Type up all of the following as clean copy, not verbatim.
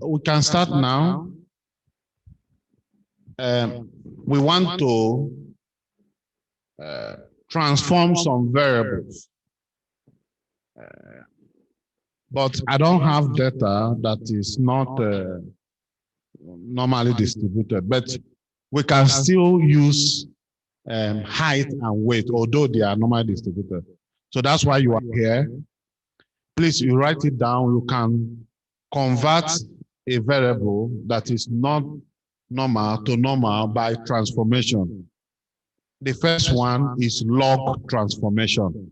We can start now. We want to transform some variables. But I don't have data that is not normally distributed. But we can still use height and weight, although they are normally distributed. So that's why you are here. Please, you write it down. You can convert a variable that is not normal to normal by transformation. The first one is log transformation.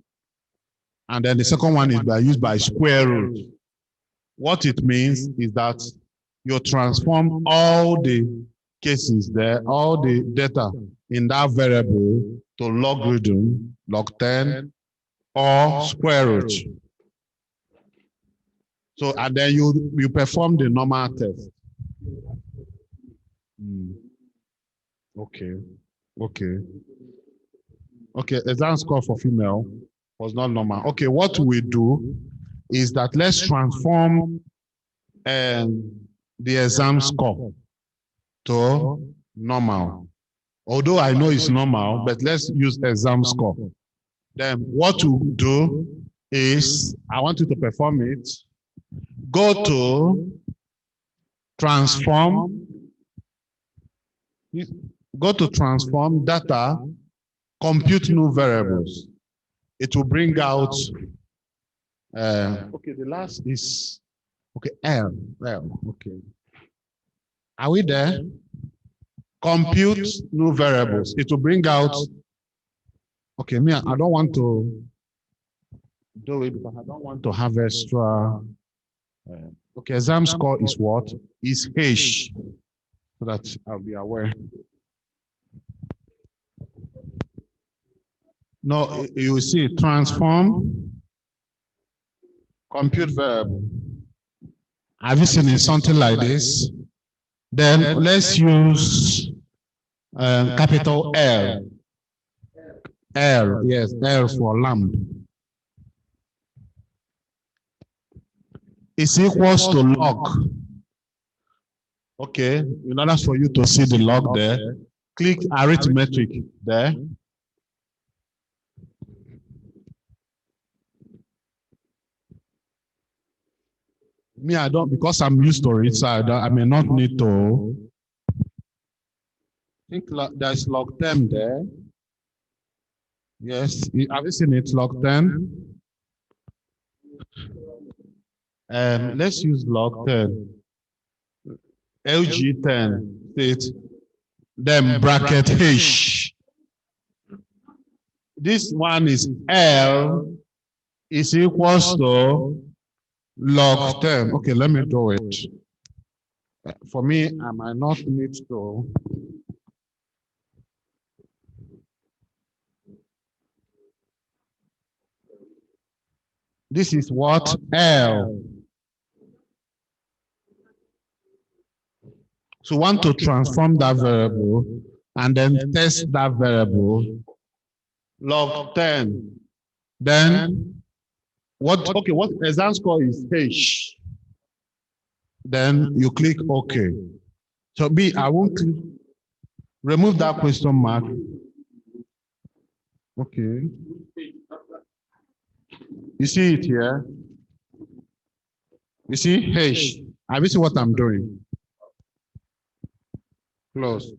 And then the second one is used by square root. What it means is that you transform all the cases there, all the data in that variable to logarithm, log 10, or square root. So, and then you perform the normal test. Okay. Exam score for female was not normal. Okay, what we do is that let's transform the exam score to normal. Although I know it's normal, but let's use exam score. Then what we do is, I want you to perform it. Go to transform. Go to transform data, compute new variables. It will bring out, okay, the last is, okay, L, okay. Are we there? Compute new variables. It will bring out, okay, me, I don't want to do it because I don't want to have extra, okay, exam score is what? Is H, so that I'll be aware. No, you see, transform, compute variable. Have you seen it, something like this? Then let's use capital L. L, yes, L for lamb. Is equals to log. Okay, in order for you to see the log there, click arithmetic there. Me, I don't, because I'm used to it, so I may not need to. I think there's log 10 there. Yes, have you seen it, log 10? Let's use log 10. LG10, it, then bracket H. This one is L is equals to log 10. Okay, let me do it. For me, I might not need to. This is what? L. So want to transform that variable and then test that variable. Log 10. Then what exam score is H. Then you click OK. So B, I won't remove that question mark. Okay. You see it here? You see H. Have you seen what I'm doing? Close.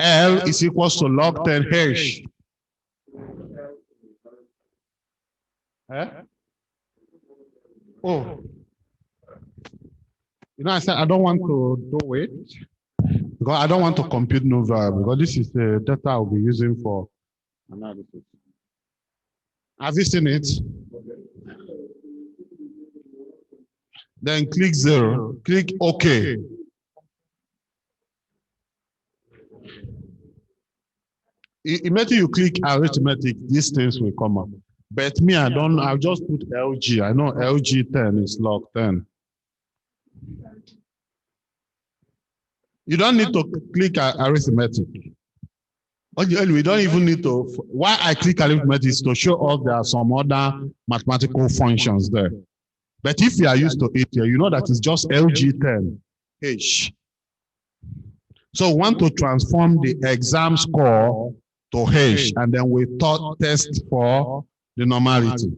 L is equals to log 10 H. Eh? Oh. You know, I said I don't want to do it because I don't want to compute new variable because this is the data I'll be using for analysis. Have you seen it? Then click 0. Click OK. Immediately you click arithmetic, these things will come up. But me, I'll just put LG. I know LG 10 is log 10. You don't need to click arithmetic. We don't even need to. Why I click arithmetic is to show us there are some other mathematical functions there. But if you are used to it here, you know that it's just LG10 H. So we want to transform the exam score to H, and then we test for the normality.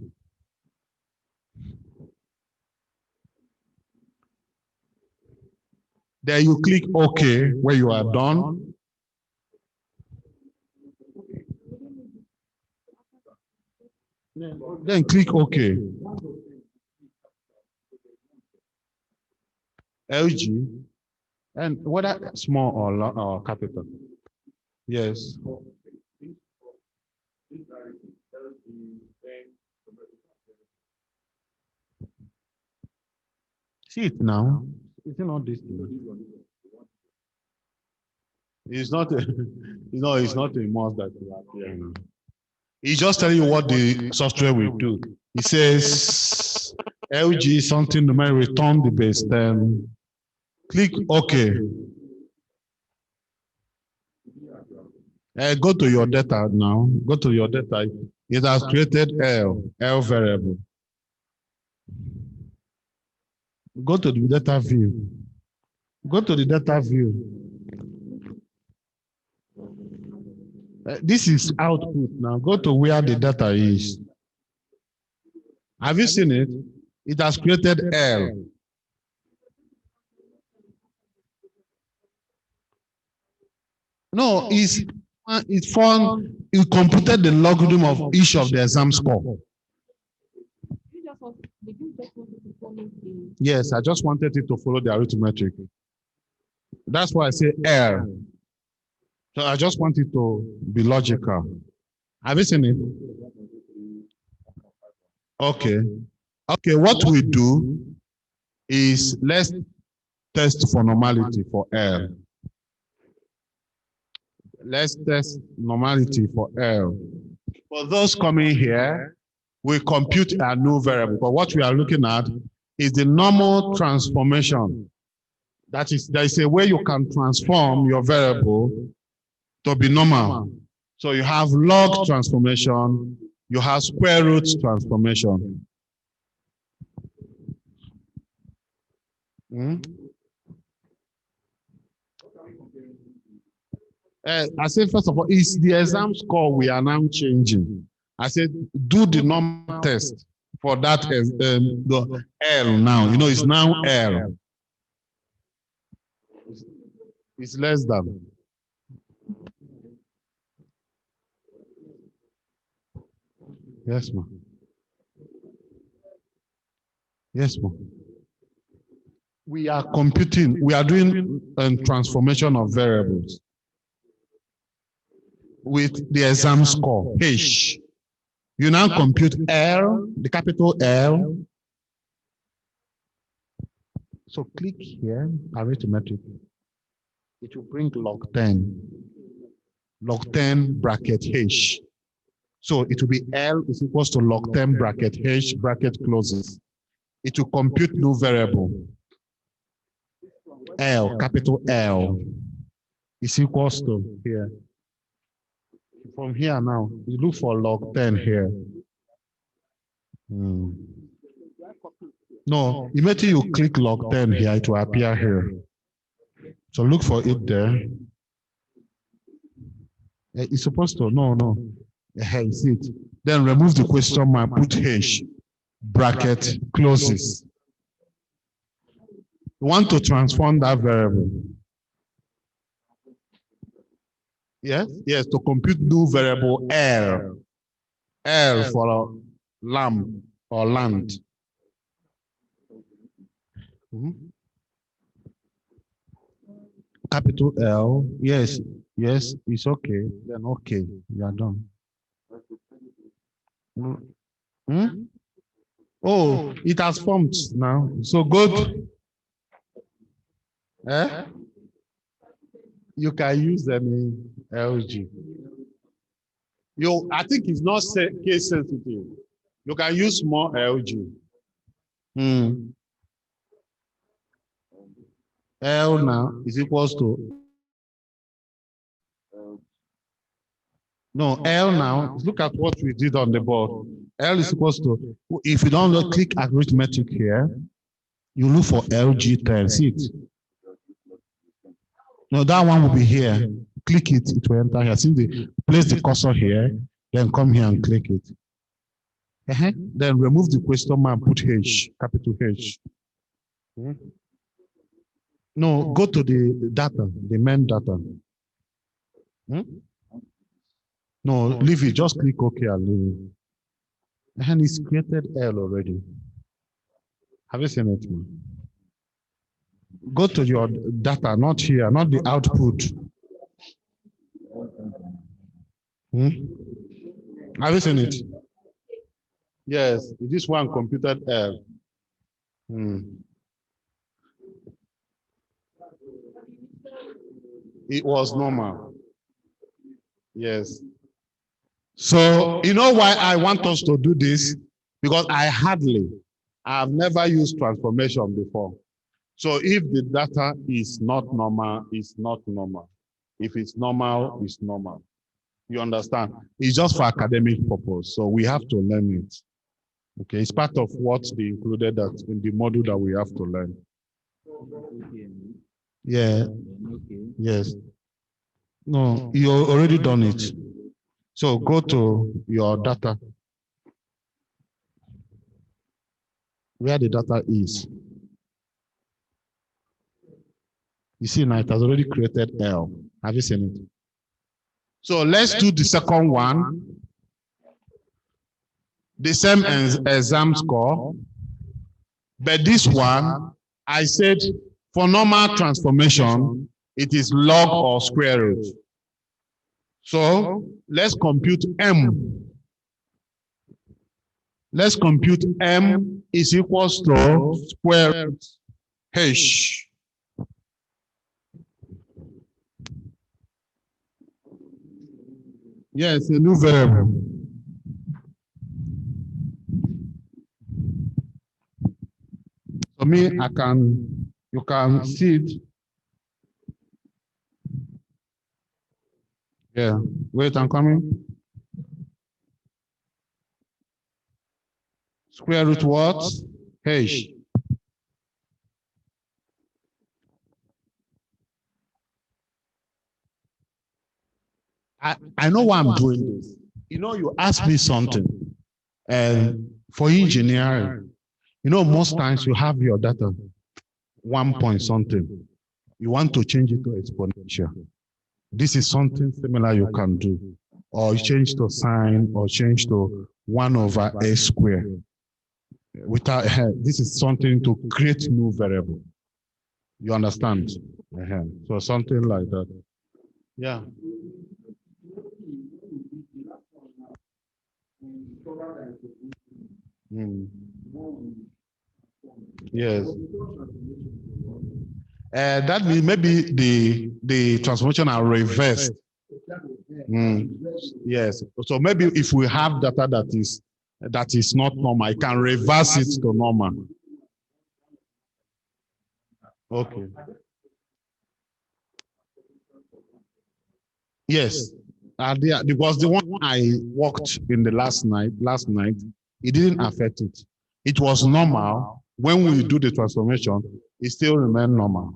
Then you click OK when you are done. Then click OK. LG, and whether small or capital. Yes. See it now. Is it not this thing? It's not a, it's not a must that you appear now. He's just telling you what the software will do. It says LG something to return the base 10. Click OK. Go to your data now. Go to your data. It has created L variable. Go to the data view. Go to the data view. This is output now. Go to where the data is. Have you seen it? It has created L. No, it computed the logarithm of each of the exam score. Yes, I just wanted it to follow the arithmetic. That's why I say L. So I just want it to be logical. Have you seen it? Okay. Okay, what we do is let's test for normality for L. Let's test normality for L. For those coming here, we compute a new variable. But what we are looking at is the normal transformation. That is, there is a way you can transform your variable to be normal. So you have log transformation, you have square root transformation. I said, first of all, it's the exam score we are now changing. I said, do the normal test for that the L now. You know, it's now L. It's less than. Yes, ma'am. Yes, ma'am. We are computing, we are doing a transformation of variables with the exam score, H. You now compute L, the capital L. So click here, arithmetic. It will bring log 10. Log 10 bracket H. So it will be L is equals to log 10 bracket H bracket closes. It will compute new variable. L, capital L, is equals to here. From here now, you look for log 10 here. No, immediately you click log 10 here, it will appear here. So look for it there. It's supposed to, no. You see it. Then remove the question mark, put H, bracket, closes. You want to transform that variable. Yes, to compute new variable L. L for lamb or land. Capital L, yes, it's okay. Then okay, you are done. Oh, it has formed now. So good. You can use them in LG. I think it's not case sensitive. You can use small LG. L now is equals to. No, L now, look at what we did on the board. L is equals to, if you don't click arithmetic here, you look for LG10. See it? No, that one will be here. Click it, it will enter here. See, place the cursor here, then come here and click it. Then remove the question mark, put H, capital H. No, go to the data, the main data. No, leave it, just click OK and leave it. And it's created L already. Have you seen it? Go to your data, not here, not the output. Have you seen it? Yes, this one computed L. It was normal. Yes. So, you know why I want us to do this? Because I've never used transformation before. So if the data is not normal, it's not normal. If it's normal, it's normal. You understand? It's just for academic purpose. So we have to learn it. Okay, it's part of what they included that in the module that we have to learn. Yeah. Yes. No, you already done it. So go to your data. Where the data is. You see now it has already created L. Have you seen it? So let's do the second one. The same exam score. But this one, I said for normal transformation, it is log or square root. So let's compute M. Let's compute M is equals to square root H. Yes, a new variable. For me, you can see it. Yeah, wait, I'm coming. Square root what? H. I know why I'm doing this. You know, you ask me something, and for engineering, you know, most times you have your data 1 point something. You want to change it to exponential. This is something similar you can do. Or change to sine, or change to 1 over a square. Without this is something to create new variable. You understand? So something like that. Yeah. Yes. That means maybe the transformation are reversed. Yes. So maybe if we have data that is not normal, I can reverse it to normal. Okay. Yes. Because the one I worked in the last night, it didn't affect it. It was normal. When we do the transformation, it still remains normal.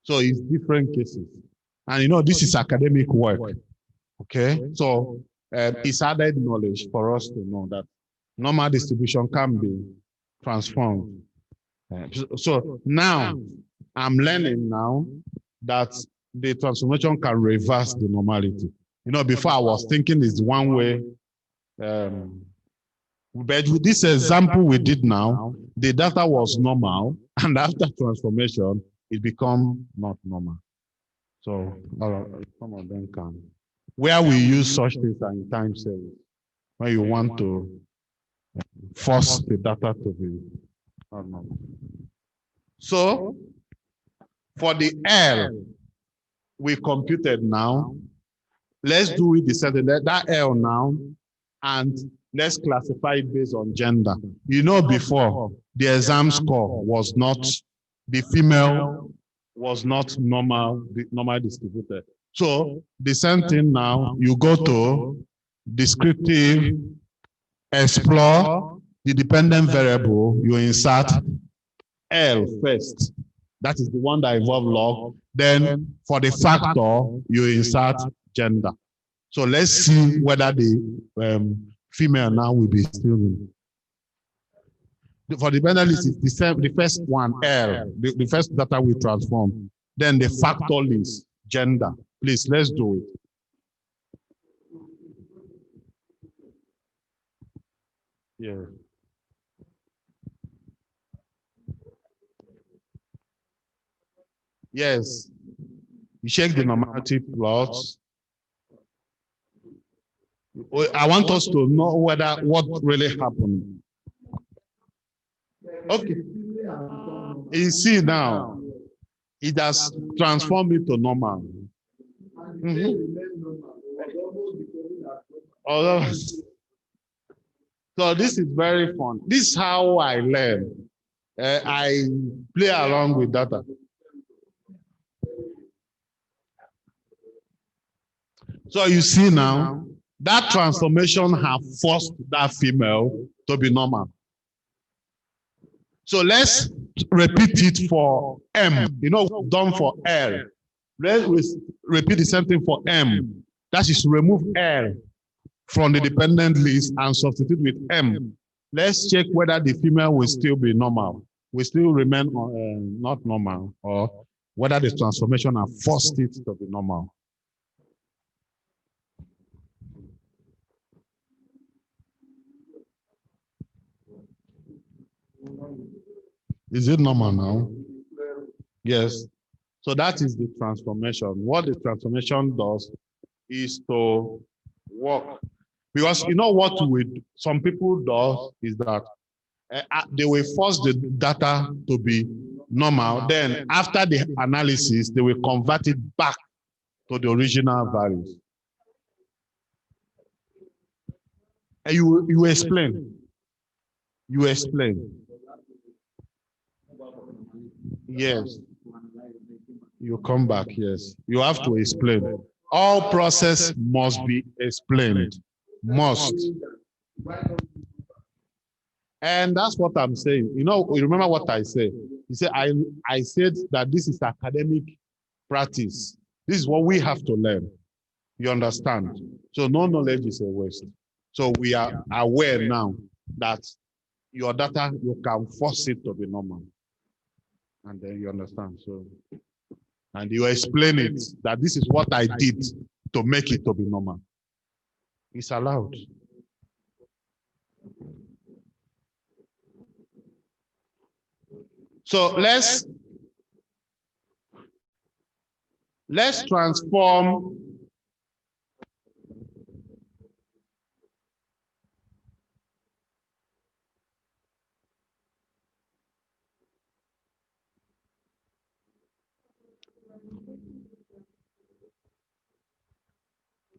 So it's different cases. And you know, this is academic work. Okay. So it's added knowledge for us to know that normal distribution can be transformed. So now I'm learning now that the transformation can reverse the normality. You know, before I was thinking it's one way. But with this example we did now, the data was normal, and after transformation, it become not normal. So some of them can. Where we use such things are in time series, when you want to force the data to be not normal. So for the L, we computed now. Let's do it the same. That L now, and let's classify it based on gender. You know, before the exam score was not, the female was not normal distributed. So the same thing now, you go to descriptive explore the dependent variable, you insert L first. That is the one that involves log. Then for the factor, you insert gender. So let's see whether the female now will be still in. For the dependent list, it's the same, the first one, L, the first data we transform. Then the factor list, gender. Please, let's do it. Yeah. Yes. You check the normative plots. I want us to know whether what really happened. Okay. You see now, it has transformed it to normal. Although, so this is very fun. This is how I learn. I play along with data. So you see now, that transformation has forced that female to be normal. So let's repeat it for M. You know, done for L. Let's repeat the same thing for M. That is, remove L from the dependent list and substitute with M. Let's check whether the female will still be normal, will still remain not normal, or whether the transformation has forced it to be normal. Is it normal now? Yes. So that is the transformation. What the transformation does is to work. Because you know what some people do is that they will force the data to be normal. Then after the analysis, they will convert it back to the original values. And you explain. You explain. Yes. You come back, yes. You have to explain. All process must be explained. Must. And that's what I'm saying. You know, you remember what I said? You said I said that this is academic practice. This is what we have to learn. You understand? So no knowledge is a waste. So we are aware now that your data, you can force it to be normal. And then you understand. So, and you explain it that this is what I did to make it to be normal. It's allowed. So let's transform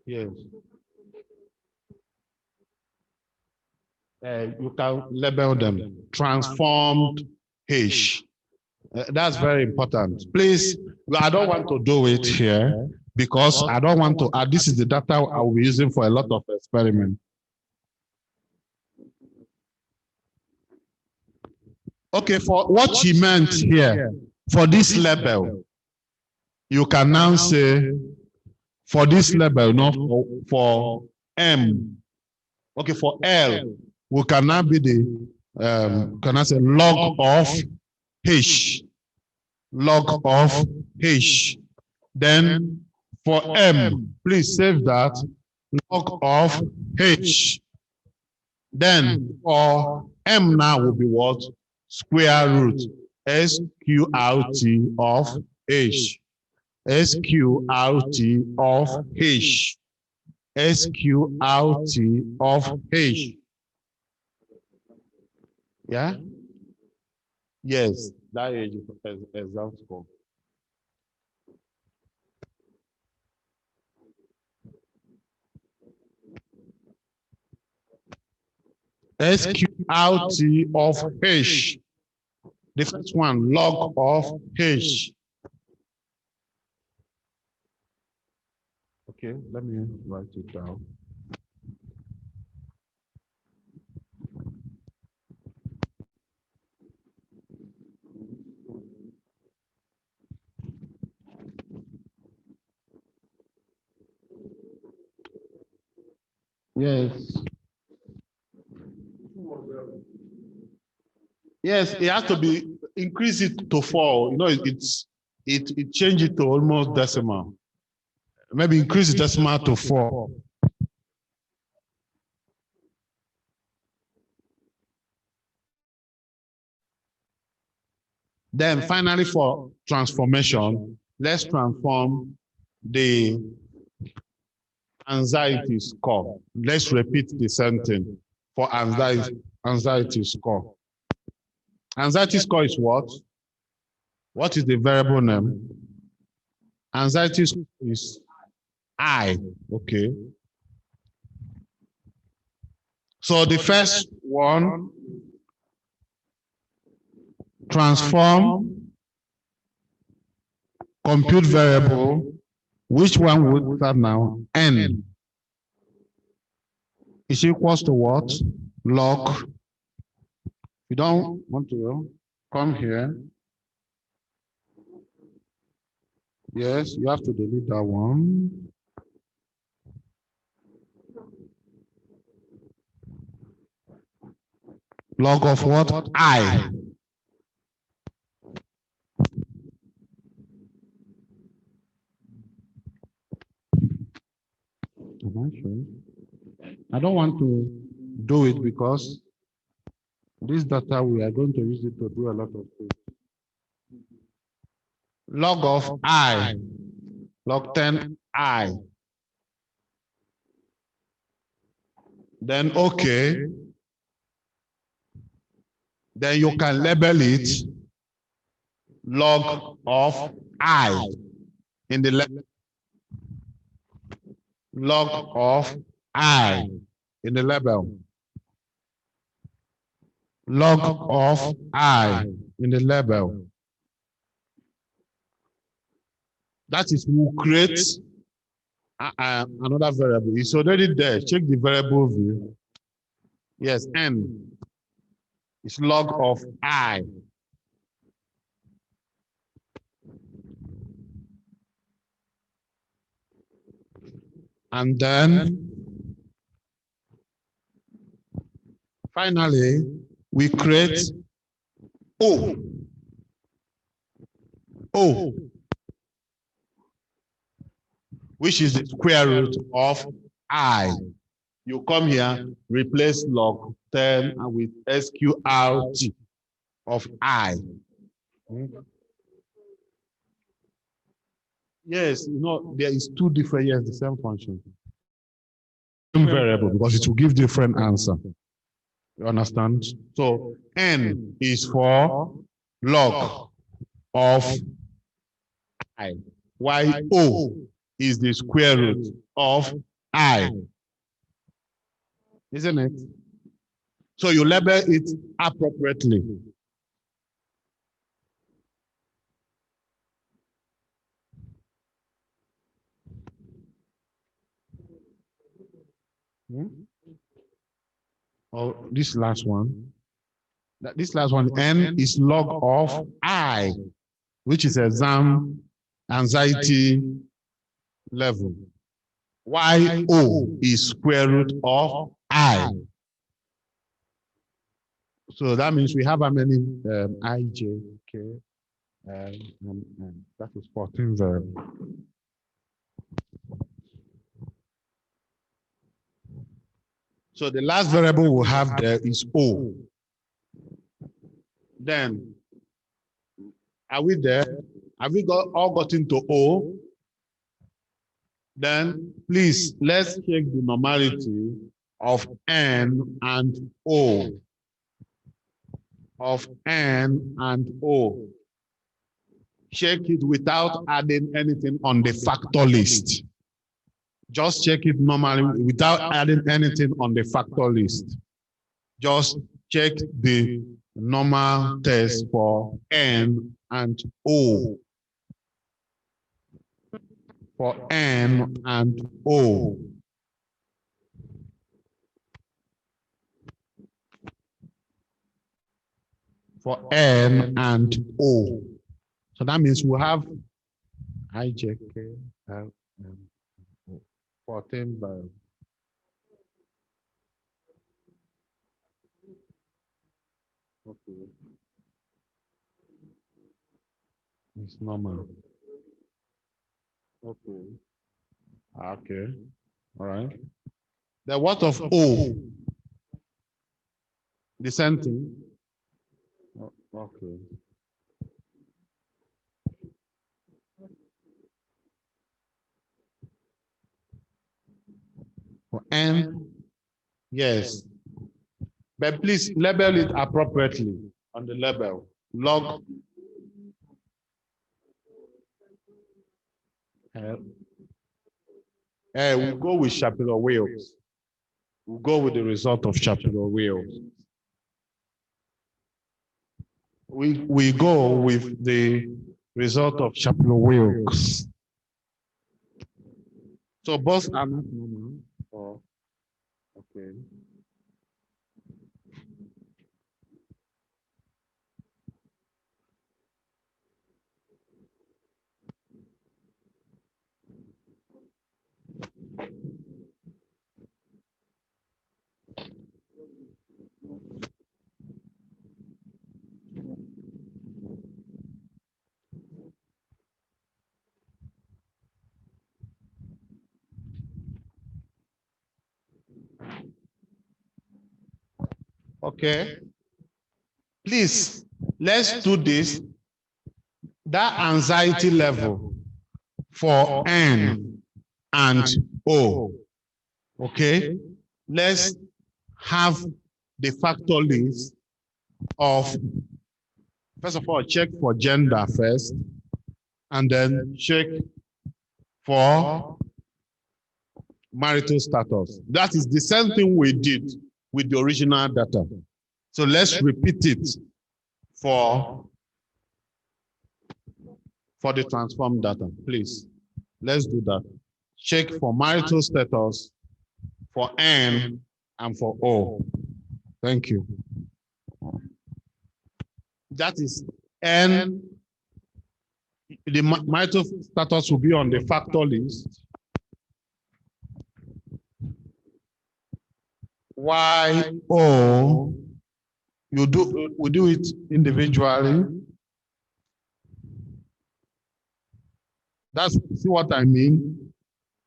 yes. You can label them transformed H. That's very important. Please, I don't want to do it here because I don't want to add. This is the data I will be using for a lot of experiments. Okay, for what she meant here, for this label, you can now say, for this label, not for M. Okay, for L, we can now be the, can I say log of H. Log of H. Then for M, please save that, log of H. Then for M now will be what? Square root SQRT of H. SQRT of H. SQRT of H. Yeah? Yes, that age is example. SQRT of H. The first one, log of H. Okay, let me write it down. Yes. Yes, it has to be increase it to 4. You know, it change it to almost decimal. Maybe increase the decimal to 4. Then finally for transformation, let's transform the anxiety score. Let's repeat the same thing for anxiety score. Anxiety score is what? What is the variable name? Anxiety score is I. Okay. So the first one, transform compute variable. Which one would start now? N is equals to what? Log. You don't want to come here. Yes, you have to delete that one. Log of what? I. Am I sure? I don't want to do it because this data we are going to use it to do a lot of things. Log of I. Log 10 I. Then okay. Then you can label it log of I in the log of I in the label. Log of I in the label. That is, we'll create another variable. It's already there. Check the variable view. Yes, N is log of I. And then finally, we create O. O, which is the square root of I. You come here, replace log 10 with SQRT of I. Yes, you know, there is two different, yes, the same function. Same variable, because it will give different answer. You understand? So N is for log of I, while O is the square root of I. Isn't it? So you label it appropriately. Or this last one. This last one, N is log of I, which is exam anxiety level. Y O is square root of I. So that means we have how many I, J, K, that is 14 variables. So the last variable we have there is O. Then, are we there? Have we all gotten to O? Then, please, let's check the normality of N and O. Of N and O. Check it without adding anything on the factor list. Just check it normally without adding anything on the factor list. Just check the normal test for N and O. For N and O. For N and O. So that means we have I, J, K, L, M, O, 14 variables. Okay. It's normal. Okay. Okay. All right. The what of O? The same thing. Okay. For N, yes. But please label it appropriately on the label. Log L. We go with Shapiro Wills. We'll go with the result of Shapiro Wills. We go with the result of Shapiro Wills. So both are not normal. Oh, okay. Okay. Please, let's do this. That anxiety level for N and O. Okay. Let's have the factor list of, first of all, check for gender first, and then check for marital status. That is the same thing we did with the original data. So let's repeat it for the transformed data, please. Let's do that. Check for marital status for N and for O. Thank you. That is N. The marital status will be on the factor list. Y, O, we do it individually. See what I mean?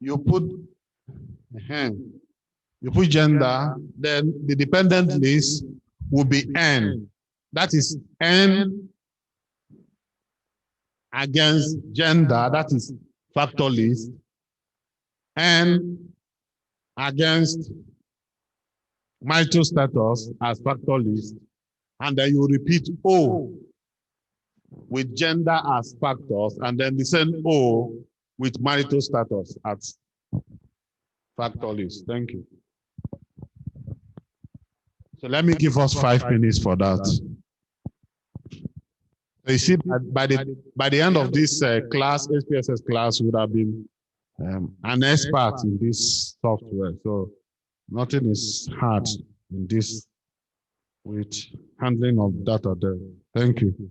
You put gender, then the dependent list will be N. That is N against gender, that is factor list, N against marital status as factor list, and then you repeat O with gender as factors, and then the same O with marital status as factor list. Thank you. So let me give us 5 minutes for that. So you see, by the end of this class, SPSS class would have been an expert in this software. So nothing is hard in this with handling of data there. Thank you.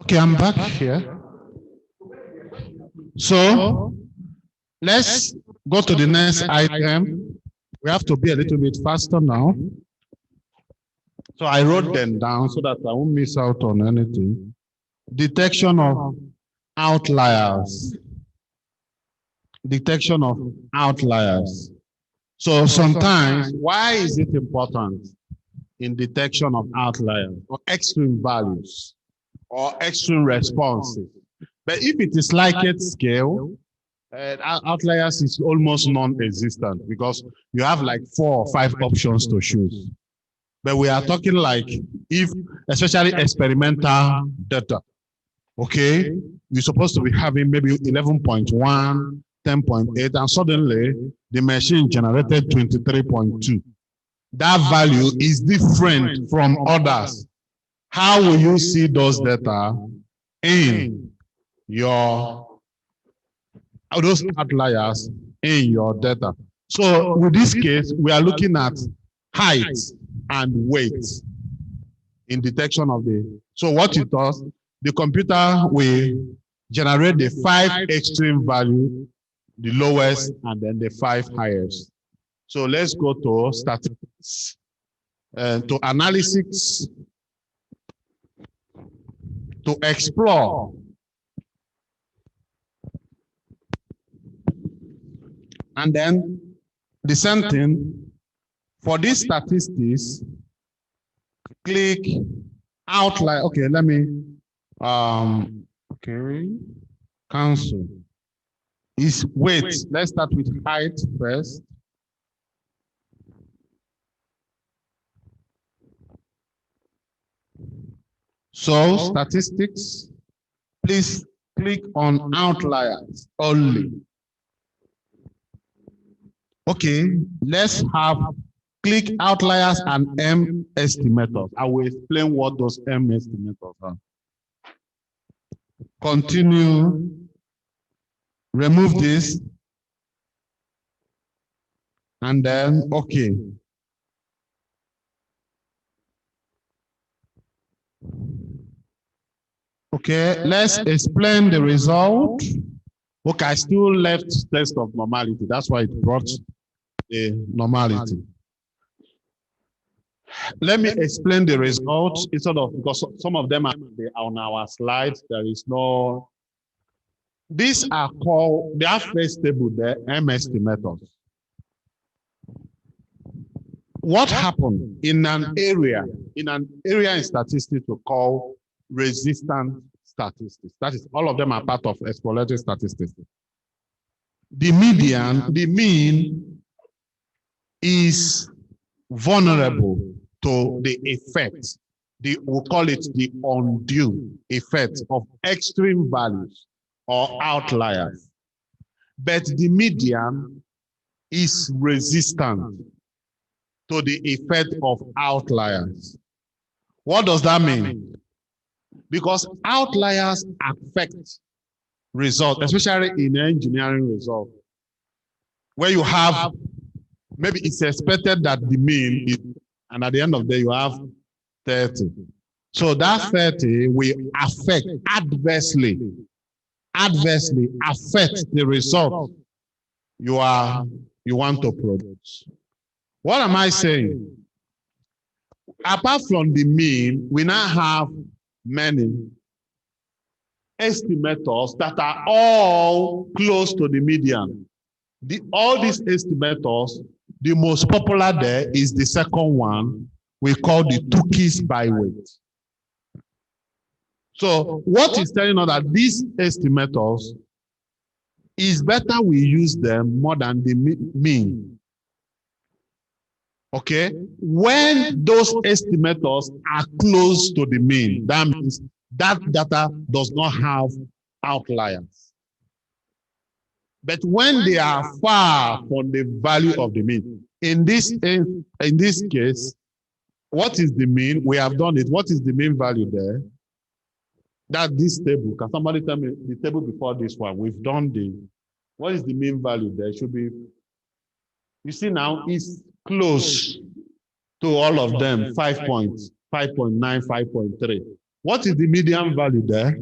Okay, I'm back here. So let's go to the next item. We have to be a little bit faster now. So I wrote them down so that I won't miss out on anything. Detection of outliers. Detection of outliers. So sometimes, why is it important in detection of outliers or extreme values or extreme responses? But if it is Likert scale, outliers is almost non-existent because you have like 4 or 5 options to choose. But we are talking like if, especially experimental data, okay, you're supposed to be having maybe 11.1, 10.8, and suddenly the machine generated 23.2. That value is different from others. How will you see those data in those outliers in your data? So with this case, we are looking at height and weight in detection of so what it does, the computer will generate the 5 extreme value, the lowest, and then the 5 highest. So let's go to statistics, to analysis, to explore. And then the same thing for these statistics, click outlier. Okay, let me okay, cancel. Is weight. Let's start with height first. So statistics, please click on outliers only. Okay, let's have click outliers and M estimators. I will explain what those M estimators are. Continue. Remove this. And then, okay. Okay, let's explain the result. Okay, I still left test of normality. That's why it brought the normality. Let me explain the results instead of, because some of them are on our slides. There is no. These are called, they have first table there, M estimators. What happened in an area in statistics we call resistant statistics. That is, all of them are part of exploratory statistics. The mean is vulnerable to the effect. We call it the undue effect of extreme values or outliers. But the median is resistant to the effect of outliers. What does that mean? Because outliers affect results, especially in engineering results, where you have, maybe it's expected that the mean is, and at the end of the day, you have 30. So that 30 will affect adversely affect the result you want to produce. What am I saying? Apart from the mean, we now have many estimators that are all close to the median. All these estimators, the most popular there is the second one we call the Tukey's by weight. So what is telling us that these estimators is better we use them more than the mean. Okay, when those estimators are close to the mean, that means that data does not have outliers. But when they are far from the value of the mean, in this case, what is the mean? We have done it. What is the mean value there? That this table. Can somebody tell me the table before this one? We've done what is the mean value there? It should be, you see now, it's close to all of them, 5 points, 5.9, 5.3. What is the median value there?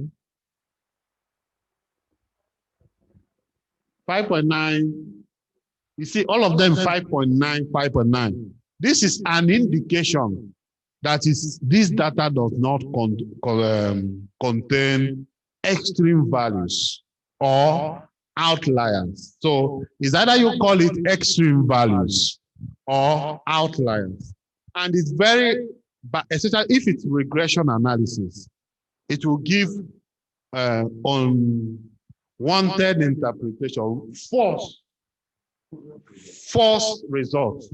5.9. You see, all of them 5.9, 5.9. This is an indication that is this data does not contain extreme values or outliers. So it's either you call it extreme values or outliers. And it's very, but especially if it's regression analysis, it will give unwanted interpretation, false results.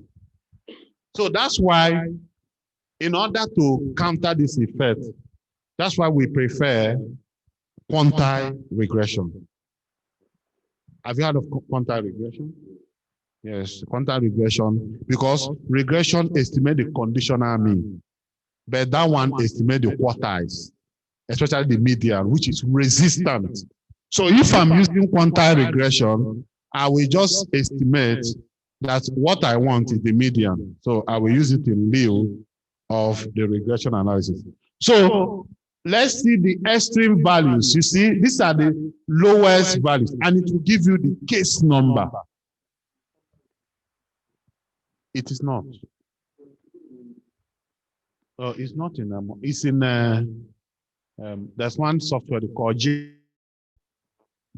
So that's why, in order to counter this effect, that's why we prefer quantile regression. Have you heard of quantile regression? Yes, quantile regression, because regression estimates the conditional mean, but that one estimates the quartiles, especially the median, which is resistant. So if I'm using quantile regression, I will just estimate that what I want is the median. So I will use it in lieu of the regression analysis. So let's see the extreme values. You see, these are the lowest values, and it will give you the case number. It is not. Oh, it's not in it's in there's one software called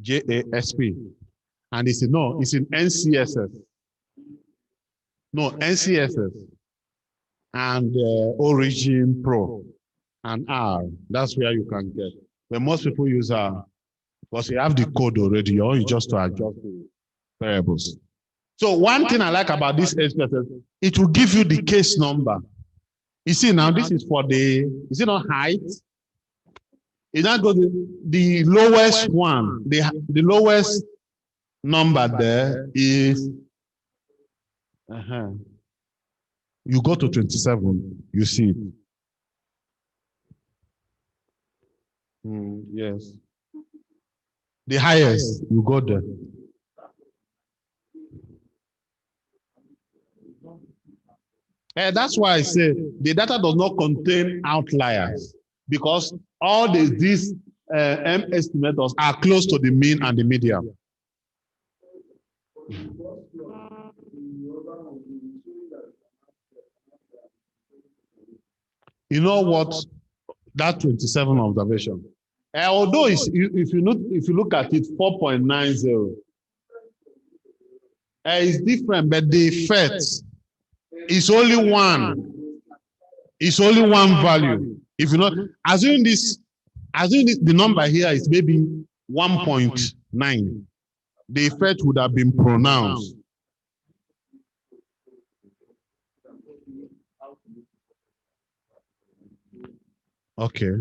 JASP, and it's in NCSS. No, NCSS and Origin Pro and R. That's where you can get. But most people use R because you have the code already, or you just to adjust the variables. So one thing I like about this SPSS, it will give you the case number. You see now, this is for the, is it not height? It's not go to the lowest one. The lowest number there is, you go to 27, you see it. Yes. The highest, you go there. And that's why I say the data does not contain outliers, because all these M estimators are close to the mean and the median. You know what? That 27 observation. Although if you look at it, 4.90, it's different, but the effect is only one. It's only one value. If you know, assuming the number here is maybe 1.9, the effect would have been pronounced. Okay.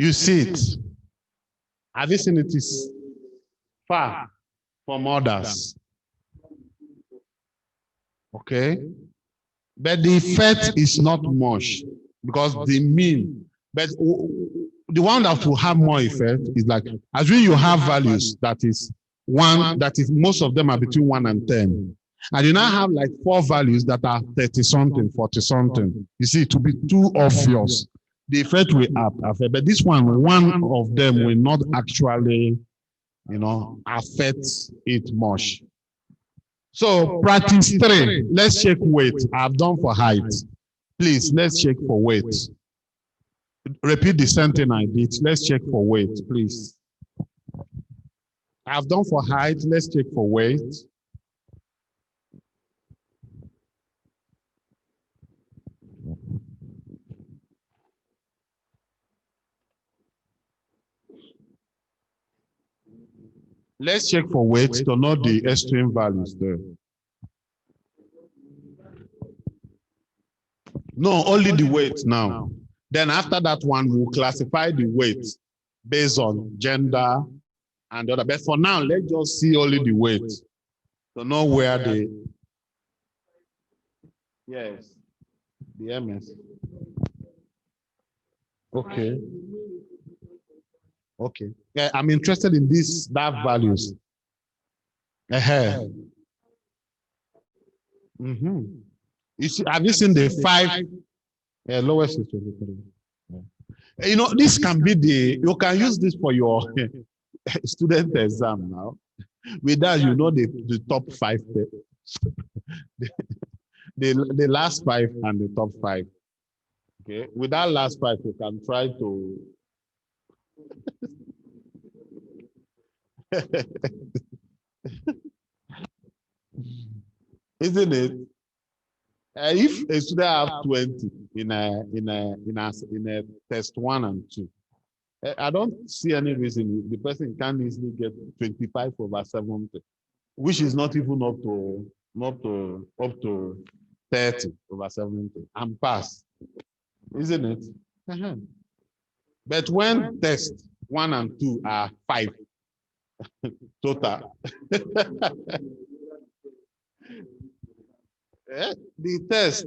You see it. Have you seen it is far from others? Okay. But the effect is not much because the mean, but the one that will have more effect is like, as when you have values that is most of them are between 1 and 10. And you now have like 4 values that are 30 something, 40 something. You see, to be too obvious, the effect will affect. But this one of them will not actually, affect it much. So practice 3, let's check weight. I've done for height. Please, let's check for weight. Repeat the sentence I did. Let's check for weight, please. I've done for height. Let's check for weight. Let's check for weight to know the extreme values there. No, only the weight now. Then after that one, we'll classify the weight based on gender and other. But for now, let's just see only the weight to know where the, yes, the MS. Okay. Okay. Yeah, I'm interested in these that values. Mm-hmm. You see, have you seen the five lowest is 23? Yeah. You know, this can be you can use this for your student exam now. With that, you know the top five, the last five and the top five. Okay. With that last five, you can try to isn't it? If a student have 20 in a test 1 and 2, I don't see any reason the person can easily get 25/70, which is not even up to 30/70 and pass, isn't it? Uh-huh. But when test 1 and 2 are 5 total, the test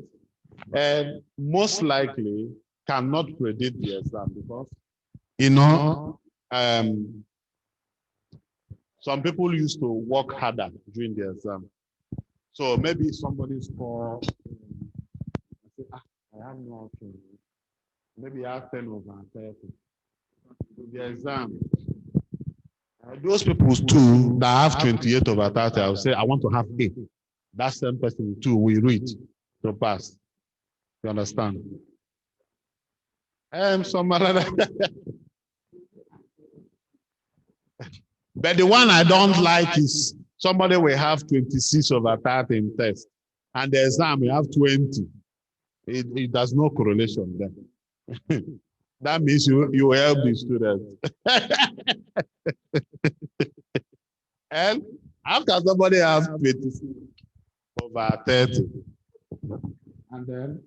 most likely cannot predict the exam because you know um, some people used to work harder during the exam. So maybe somebody score, I have no option. Maybe I have 10/30. The exam. Those people too that have 28/30, I will say, I want to have 8. That same person too will read to pass. You understand? Some other. But the one I don't like is somebody will have 26/30 in test, and the exam will have 20. It does no correlation then. That means you help the student. And after somebody have 26/30, and then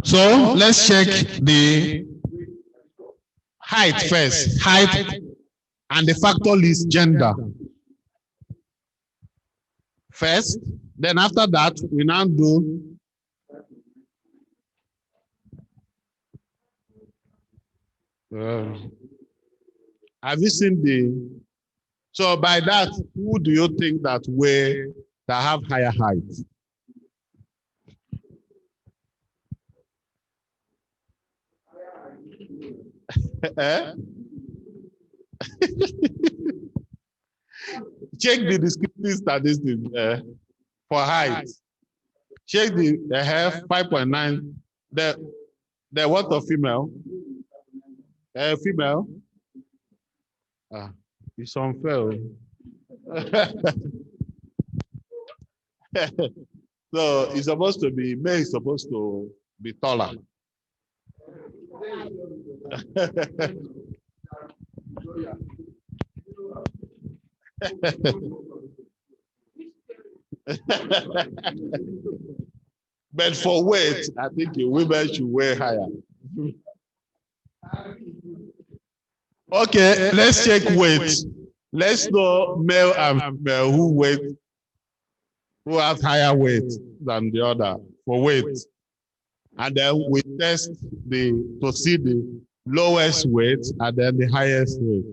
so let's check the height first. Height and the factor list gender first. Then after that, we now do have you seen so by that, who do you think that have higher height? Check the descriptive statistics for height. Check the 5.9. The what of female? Female. It's unfair. So it's supposed to be male is supposed to be taller. But for weight, I think women should weigh higher. Okay, let's check weight. Let's know male and female who have higher weight than the other for weight. And then we test to see the lowest weight and then the highest weight.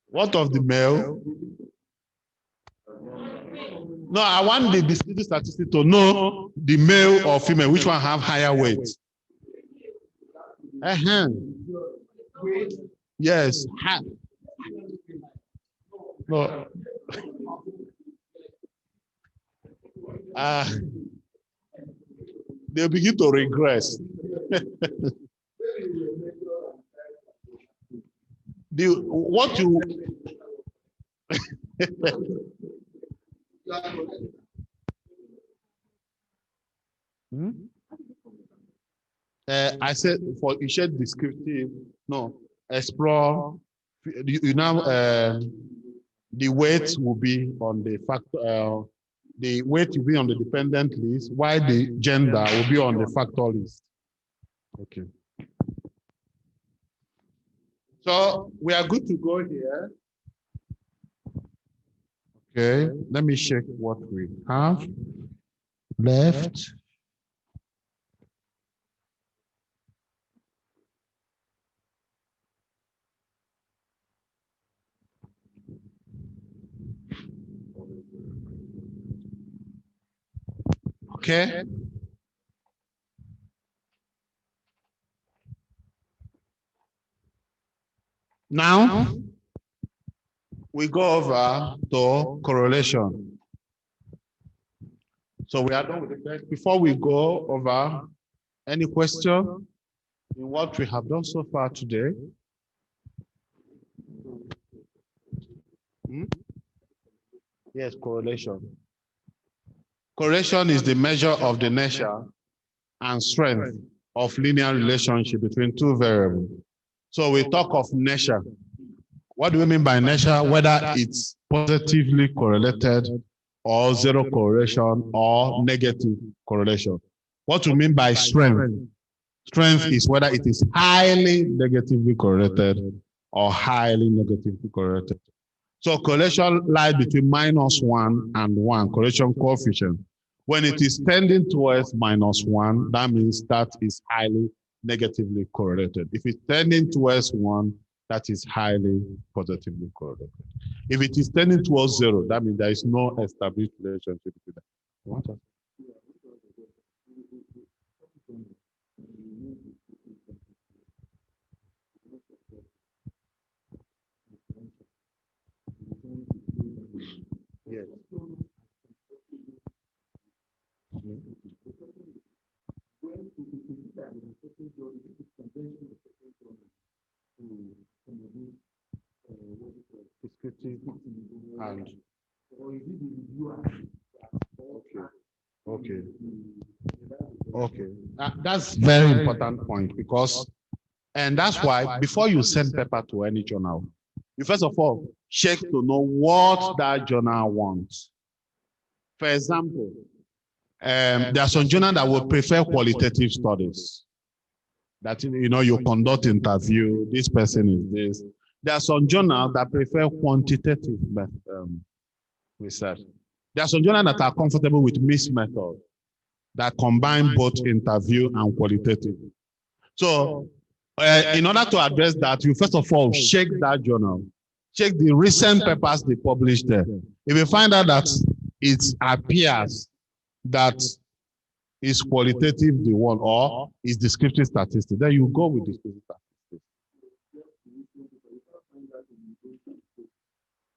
What of the male? No, I want the descriptive statistic to know the male or female, which one have higher weight. Yes. No. They'll begin to regress. What you I said for you said descriptive, no, explore. You now the weight will be on the factor. The weight will be on the dependent list, while the gender will be on the factor list. Okay. So we are good to go here. Okay, let me check what we have left. Okay. Now we go over to correlation. So we are done with the text. Before we go over, any question in what we have done so far today? Yes, correlation. Correlation is the measure of the nature and strength of linear relationship between two variables. So we talk of nature. What do we mean by nature? Whether it's positively correlated or zero correlation or negative correlation. What we mean by strength? Strength is whether it is highly negatively correlated or highly negatively correlated. So correlation lies between -1 and 1, correlation coefficient. When it is tending towards -1, that means that is highly negatively correlated. If it's tending towards 1, that is highly positively correlated. If it is tending towards 0, that means there is no established relationship between them. Yes. And okay. That's very important point because, and that's why before you send paper to any journal, you first of all check to know what that journal wants. For example, there are some journals that will prefer qualitative studies. That you conduct interview. This person is this. There are some journals that prefer quantitative research. There are some journals that are comfortable with mixed method that combine both interview and qualitative. So, in order to address that, you first of all check that journal, check the recent papers they published there. If you find out that it appears that is qualitative the one or is descriptive statistics, then you go with descriptive statistics.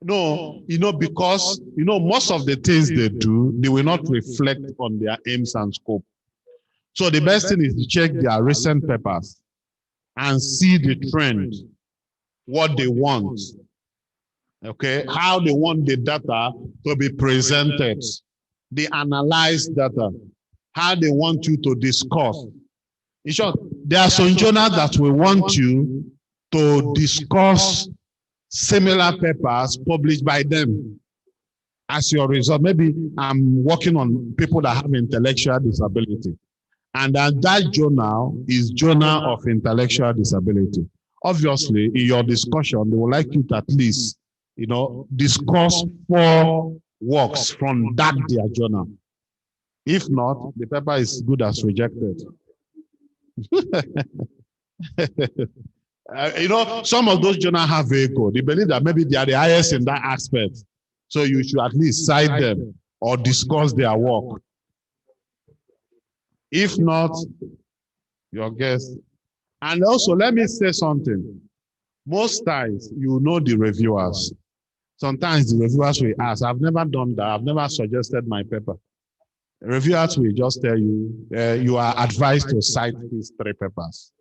No, because most of the things they do, they will not reflect on their aims and scope. So the best thing is to check their recent papers and see the trend, what they want, okay, how they want the data to be presented, the analyzed data, how they want you to discuss. In short, there are some journals that will want you to discuss similar papers published by them as your result. Maybe I'm working on people that have intellectual disability. And that journal is Journal of Intellectual Disability. Obviously, in your discussion, they would like you to at least, discuss 4 works from that their journal. If not, the paper is good as rejected. Some of those journals have vehicle. They believe that maybe they are the highest in that aspect. So you should at least cite them or discuss their work. If not, your guess. And also, let me say something. Most times, the reviewers. Sometimes the reviewers will ask, I've never done that. I've never suggested my paper. The reviewers will just tell you, you are advised to cite these 3 papers.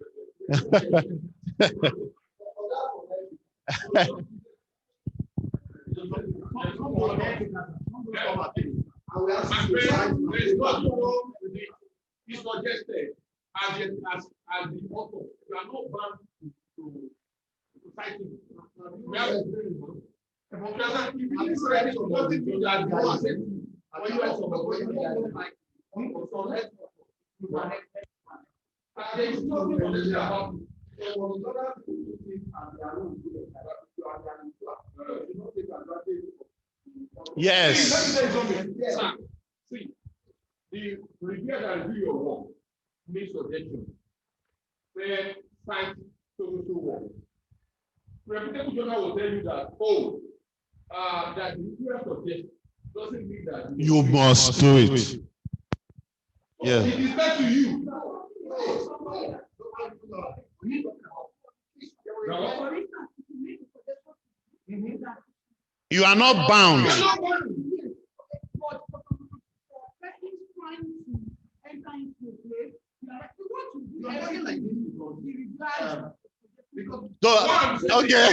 It's suggested as the author, you are not bound to cite it. We have Yes. See, the reviewer that review your work makes suggestions. Say, cite so work. Reputable journal will tell you that, that the reviewer suggestion doesn't mean that you must do it. Yeah. It is left to you. You are not bound. So, okay.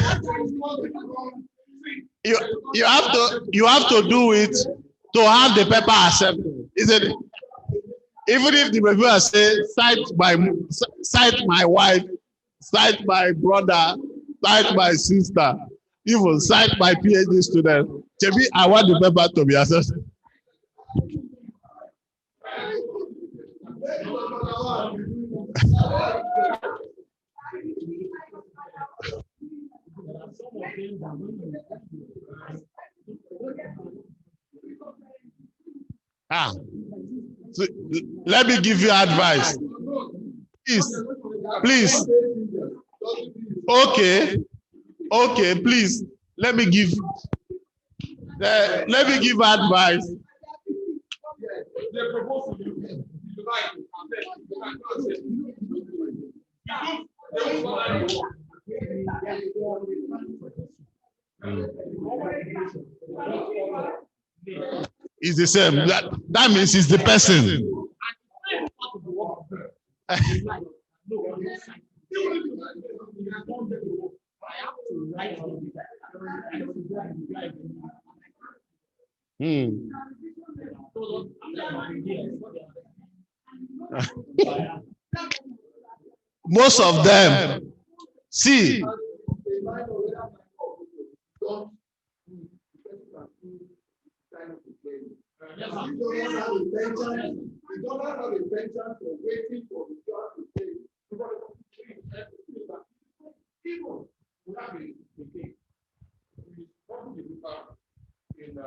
You have to do it to have the paper accepted, isn't it? Even if the reviewer says cite my wife, cite my brother, cite my sister, even cite my PhD student, maybe I want the paper to be accepted. So let me give you advice. Please. Okay, please. Let me give advice. It's the same. That means it's the person. Most of them, see. You don't have intention for waiting for the job to pay. People who have a case, we probably do that in the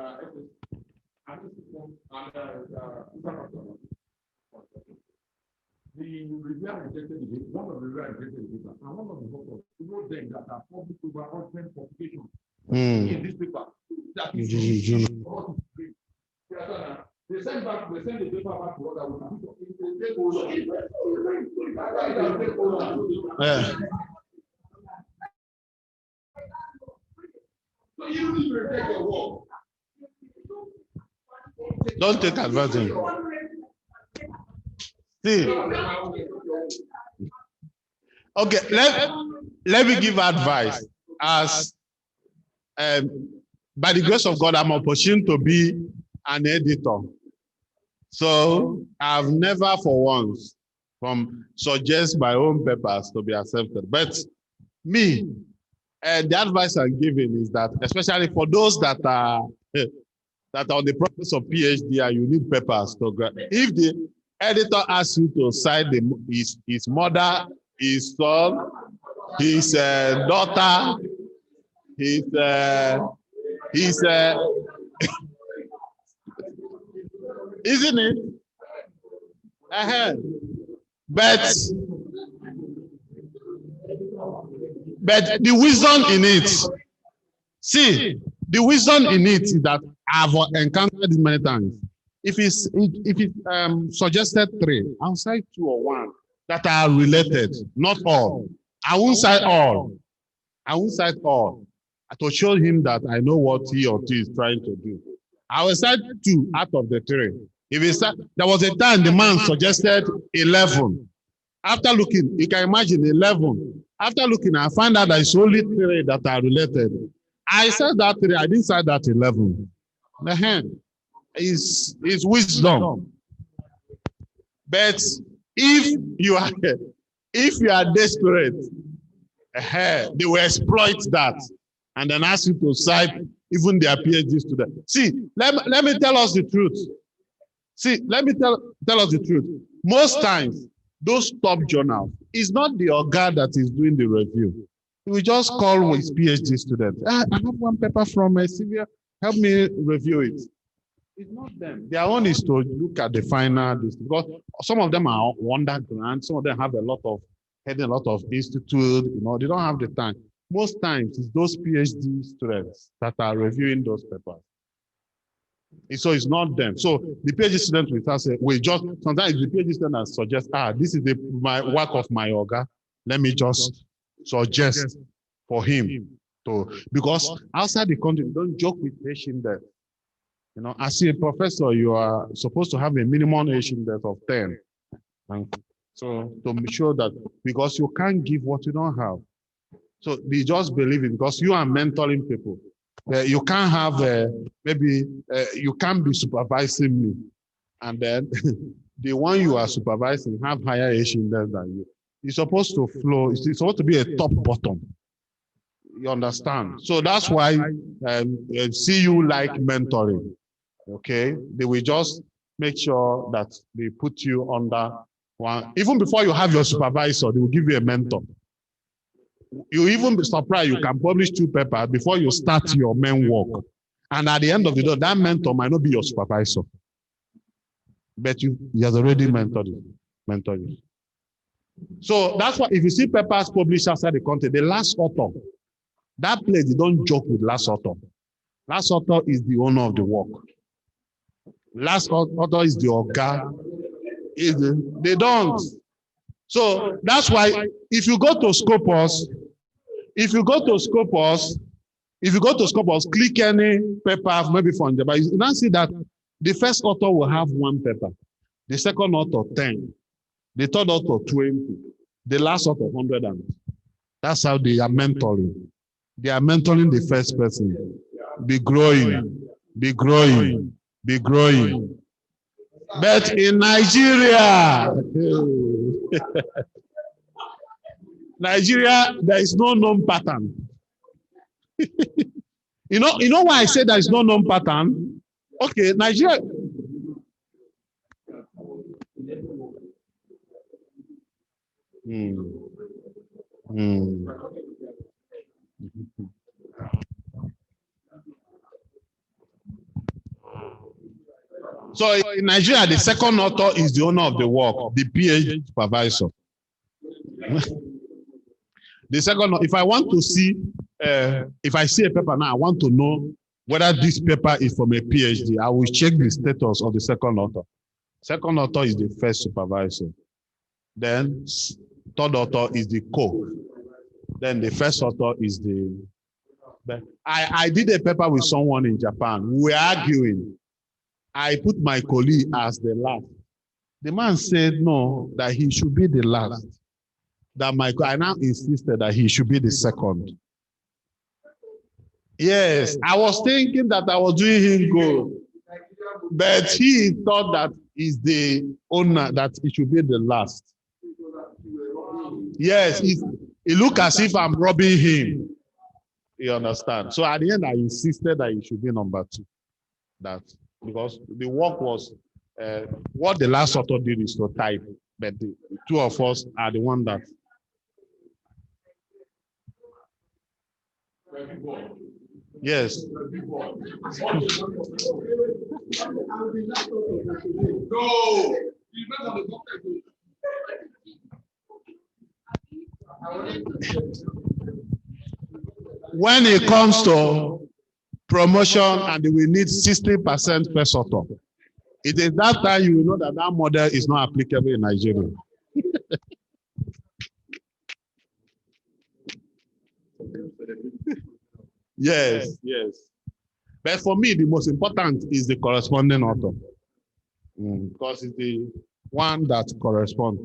reviewer rejected the one of the reviewer rejected the paper, and one of the doctors wrote them that are published over urgent publication in this paper. That is they send the paper back to other women. So you need to reject your work. Don't take advantage. See. Okay, let me give advice. As by the grace of God, I'm opportune to be an editor. So I've never for once suggest my own papers to be accepted. But me, the advice I'm giving is that, especially for those that are on the process of PhD and you need papers to graduate, if the editor asks you to cite his mother, his son, his daughter, his isn't it? But the wisdom in it, see, the wisdom in it is that I've encountered it many times. If it's suggested 3, I'll cite 2 or 1 that are related, not all. I won't cite all. I won't cite all to show him that I know what he or she is trying to do. I will cite 2 out of the 3. If it's, there was a time the man suggested 11. After looking, you can imagine 11. After looking, I find out that it's only 3 that are related. I said that 3, I didn't say that 11. The hand is wisdom. But if you are desperate, they will exploit that and then ask you to cite even their PhD student. See, let me tell us the truth. See, let me tell us the truth. Most times, those top journals, it's not the Oga that is doing the review. We just call his PhD student. I have one paper from Sylvia. Help me review it. It's not them. Their own is to look at the final, because some of them are undergrad, some of them have a lot of institute, they don't have the time. Most times it's those PhD students that are reviewing those papers. So it's not them. So the PhD student will say, sometimes the PhD student suggests, this is my work of my Oga. Let me just suggest for him because outside the country, don't joke with patient death. As a professor, you are supposed to have a minimum age index of 10. And so to make sure that, because you can't give what you don't have. So they just believe it because you are mentoring people. You can't have, you can't be supervising me. And then the one you are supervising have higher age index than you. It's supposed to flow. It's supposed to be a top bottom. You understand? So that's why CU like mentoring. Okay, they will just make sure that they put you under one. Even before you have your supervisor, they will give you a mentor. You even be surprised you can publish 2 papers before you start your main work. And at the end of the day, that mentor might not be your supervisor. But he has already mentored you. So that's why if you see papers published outside the country, the last author, that place, they don't joke with last author. Last author is the owner of the work. Last author is the Oga. They don't. So that's why if you go to Scopus, click any paper, maybe from the, but you now see that the first author will have 1 paper, the second author 10, the third author 20, the last author 100. That's how they are mentoring. They are mentoring the first person. Be growing, be growing, be growing. But in Nigeria, there is no known pattern. You know why I say there is no known pattern? Okay, Nigeria. So in Nigeria, the second author is the owner of the work, the PhD supervisor. The second, if I want to see, if I see a paper now, I want to know whether this paper is from a PhD, I will check the status of the second author. Second author is the first supervisor. Then third author is the co. Then the first author is the... I did a paper with someone in Japan. We were arguing. I put my colleague as the last. The man said no, that he should be the last. I now insisted that he should be the second. Yes, I was thinking that I was doing him good. But he thought that is the owner that it should be the last. Yes, it looks as if I'm robbing him. You understand? So at the end, I insisted that it should be number 2. That because the work was what the last author did is to type, but the 2 of us are the one that. Yes. When it comes to promotion and we need 60% first author, it is that time you will know that that model is not applicable in Nigeria. Yes, yes. But for me, the most important is the corresponding author. Because it's the one that corresponds.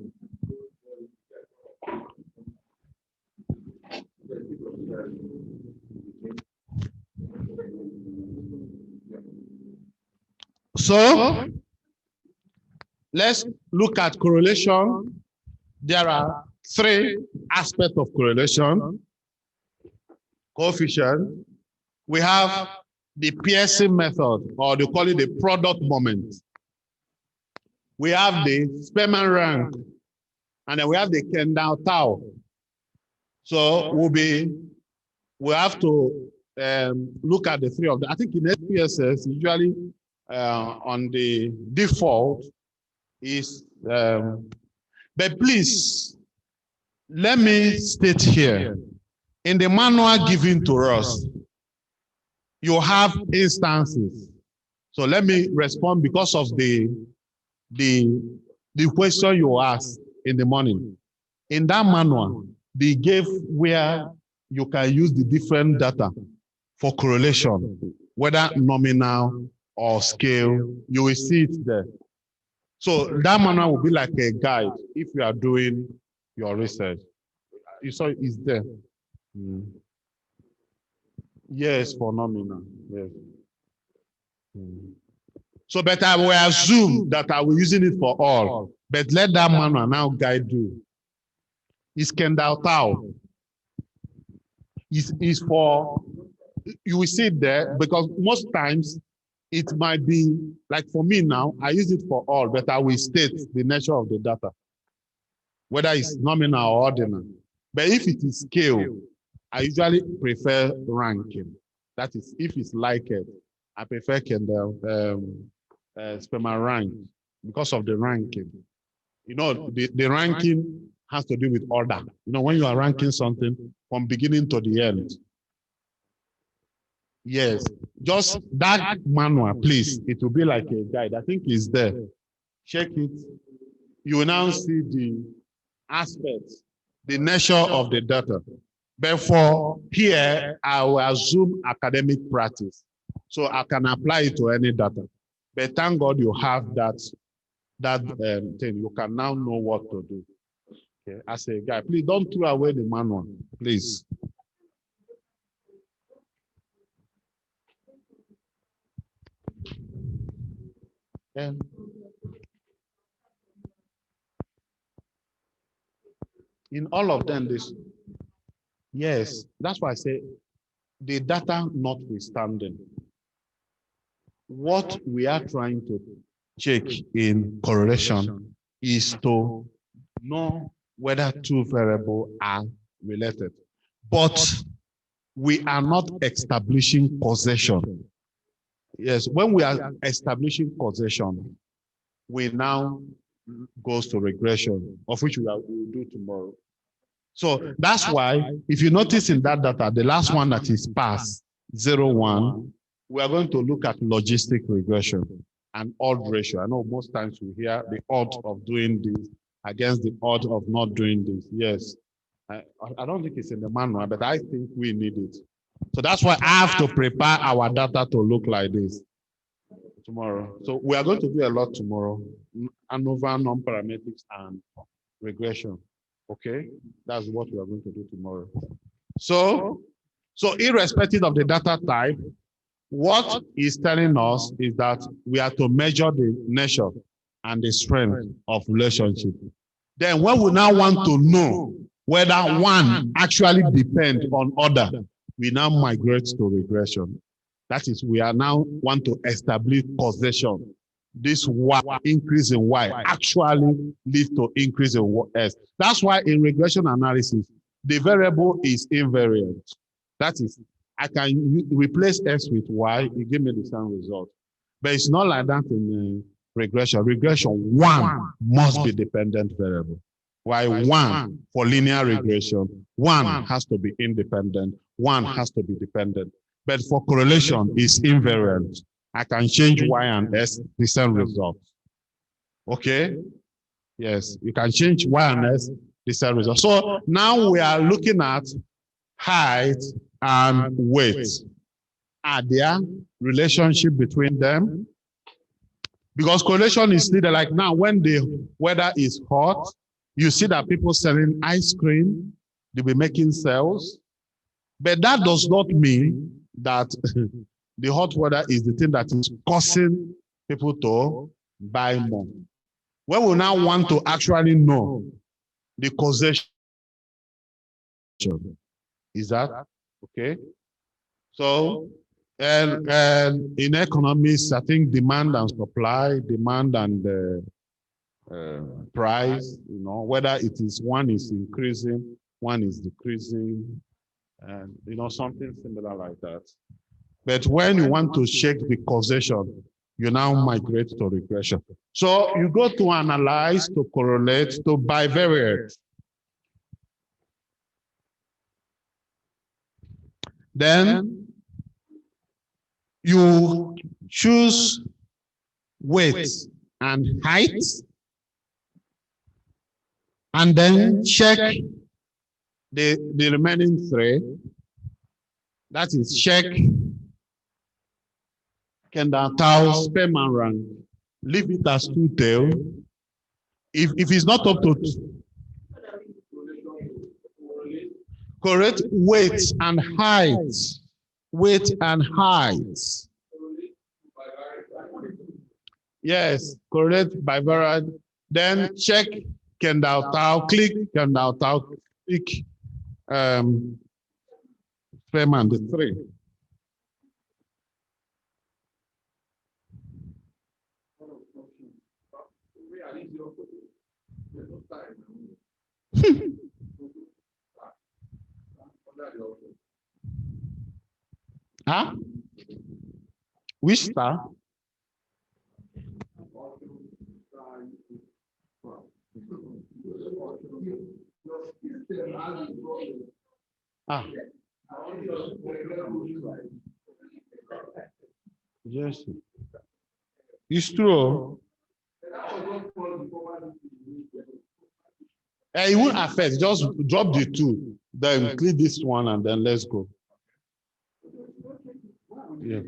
So, let's look at correlation. There are 3 aspects of correlation. Coefficient. We have the Pearson method, or they call it the product moment. We have the Spearman rank, and then we have the Kendall tau. So we have to look at the 3 of them. I think in SPSS, usually on the default is, but please, let me state here, in the manual given to us, you have instances. So let me respond because of the question you asked in the morning. In that manual, they gave where you can use the different data for correlation, whether nominal or scale. You will see it there. So that manual will be like a guide if you are doing your research. You saw it's there. Yes, for nominal. Yes. So, but I will assume that I will using it for all. But let that manual now guide you. It's Kendall tau. Is for, you will see it there, because most times it might be like, for me now, I use it for all, but I will state the nature of the data, whether it's nominal or ordinal. But if it is scale, I usually prefer ranking. That is, if it's like it, I prefer Kendall Spearman rank because of the ranking. You know, the ranking has to do with order. You know, when you are ranking something from beginning to the end. Yes, just that manual, please. It will be like a guide. I think it's there. Check it. You will now see the aspects, the nature of the data. But for here, I will assume academic practice. So I can apply it to any data. But thank God you have that thing. You can now know what to do. Okay. As a guy, please don't throw away the manual, please. And in all of them, yes, that's why I say the data notwithstanding, what we are trying to check in correlation is to know whether 2 variables are related. But we are not establishing causation. Yes, when we are establishing causation, we now goes to regression, of which we will do tomorrow. So that's why, if you notice in that data, the last one that is passed, 0,1, we are going to look at logistic regression and odd ratio. I know most times we hear the odd of doing this against the odd of not doing this. Yes, I don't think it's in the manual, but I think we need it. So that's why I have to prepare our data to look like this tomorrow. So we are going to do a lot tomorrow. ANOVA, non-parametrics, and regression. Okay, that's what we are going to do tomorrow. So irrespective of the data type, what is telling us is that we are to measure the nature and the strength of relationship. Then when we now want to know whether one actually depends on other, we now migrate to regression. That is, we are now want to establish causation. This Y, increase in Y actually leads to increase in S. That's why in regression analysis, the variable is invariant. That is, I can replace X with Y, it give me the same result. But it's not like that in regression. Regression, one must be dependent variable. Why one for linear regression, one has to be independent, one has to be dependent. But for correlation, it's invariant. I can change Y and S, the same result. Okay? Yes, you can change Y and S, the same result. So now we are looking at height and weight. Are there relationship between them? Because correlation is needed. Like now, when the weather is hot, you see that people selling ice cream, they'll be making sales. But that does not mean that the hot weather is the thing that is causing people to buy more. When we now want to actually know the causation, is that okay? So, and in economics, I think demand and supply, demand and price, whether it is one is increasing, one is decreasing, and something similar like that. But when you want to check the causation, you now migrate to regression. So you go to analyze, to correlate, to bivariate. Then you choose weight and height, and then check the remaining three. That is check Kendall, tau, sperm and rank. Leave it as two tail. If it's not up to correct weight and height. Weight and height. Yes, correct bivariate. Then check Kendall tau, click Kendall tau, click sperm and the three. Huh? Which star? Ah. Yes. It's true. It won't affect. Just drop the two, then click this one, and then let's go. Yeah.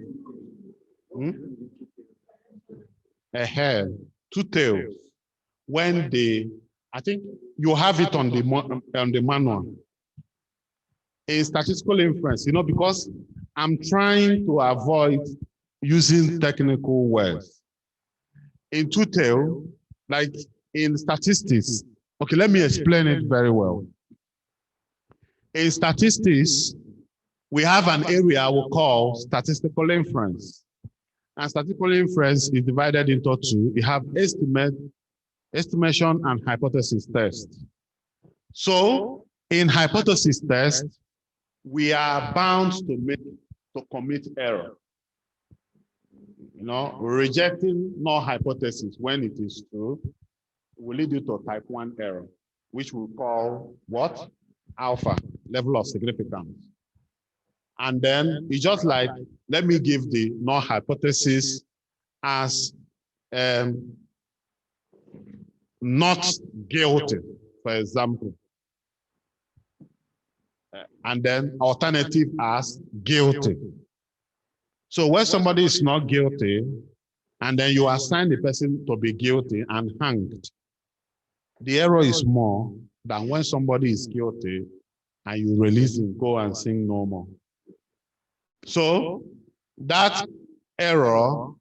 Two tails. When I think you have it on the manual. In statistical inference, because I'm trying to avoid using technical words. In two tail, like in statistics, okay, let me explain it very well. In statistics, we have an area we call statistical inference. And statistical inference is divided into two. You have estimation and hypothesis test. So in hypothesis test, we are bound to commit error. Rejecting null hypothesis when it is true will lead you to type 1 error, which we call what? Alpha, level of significance. And then it's just like, let me give the null hypothesis as not guilty, for example. And then alternative as guilty. So when somebody is not guilty, and then you assign the person to be guilty and hanged, the error is more than when somebody is guilty and you release him, go and sing no more. So that error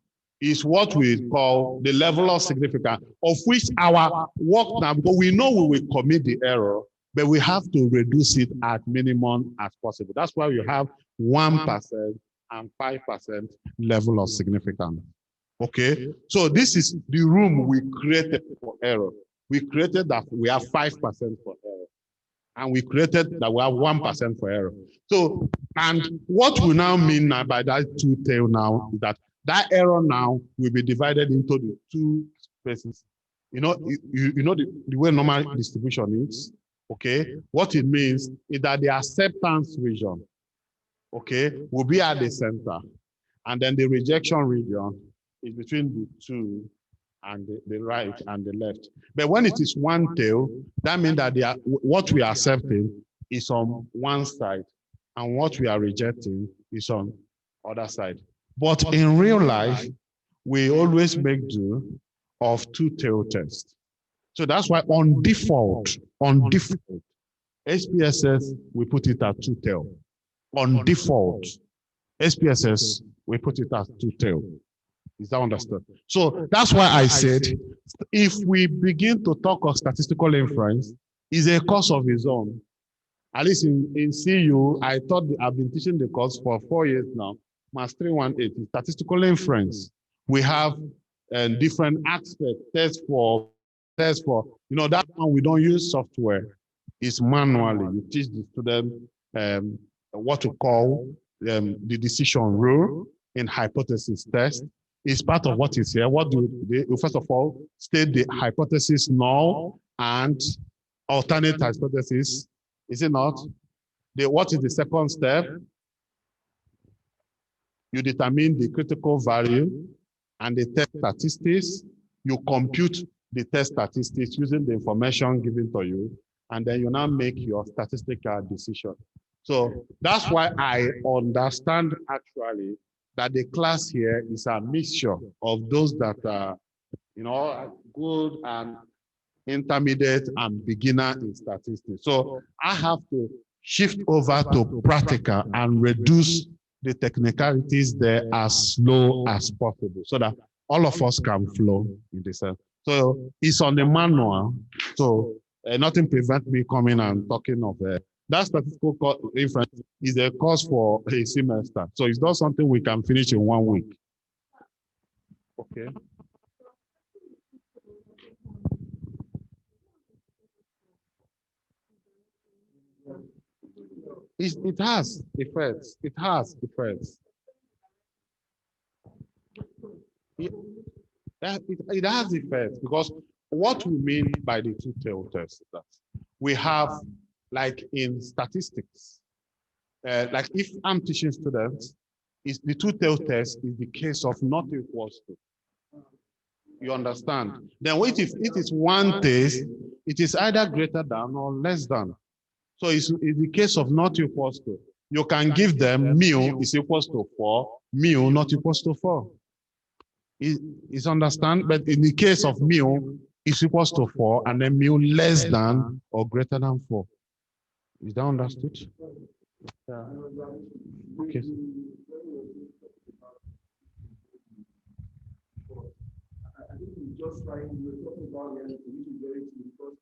is what we call the level of significance, of which our work now, because we know we will commit the error, but we have to reduce it at minimum as possible. That's why you have 1% and 5% level of significance. Okay, so this is the room we created for error. We created that we have 5% for error, and we created that we have 1% for error. So, and what we now mean by that two-tail now is that error now will be divided into the two spaces. You know the way normal distribution is. Okay, what it means is that the acceptance region, okay, will be at the center, and then the rejection region is between the two and the right and the left. But when it is one tail, that means that what we are accepting is on one side, and what we are rejecting is on the other side. But in real life, we always make do of two-tail test. So that's why on default, SPSS, we put it at two-tail. On default, SPSS, we put it as two-tail. Is that understood? So that's why I said, if we begin to talk of statistical inference, is a course of its own. At least in CU, I thought I've been teaching the course for 4 years now. Mass 318 statistical inference. We have different aspects, tests for, that one we don't use software. It's manually. You teach the student what to call the decision rule in hypothesis test. Is part of what is here. What do they first of all state the hypothesis null and alternate hypothesis? Is it not? What is the second step? You determine the critical value and the test statistics. You compute the test statistics using the information given to you, and then you now make your statistical decision. So that's why I understand actually that the class here is a mixture of those that are, good and intermediate and beginner in statistics. So I have to shift over to practical and reduce the technicalities there as slow as possible so that all of us can flow in this sense. So it's on the manual. So nothing prevents me coming and talking of that statistical inference is a course for a semester. So it's not something we can finish in 1 week. Okay. It has effects. It has effects. It has effects because what we mean by the two-tail test is that we have, like in statistics, like if I'm teaching students, is the two-tail test is the case of not equals to. You understand? Then if it is one test, it is either greater than or less than. So it's the case of not equals to. You can give them mu is equals to 4, mu not equals to 4. Is understand? But in the case of mu is equals to 4, and then mu less than or greater than 4. Is that understood? Yeah. Okay. I think we just like we were talking about the very because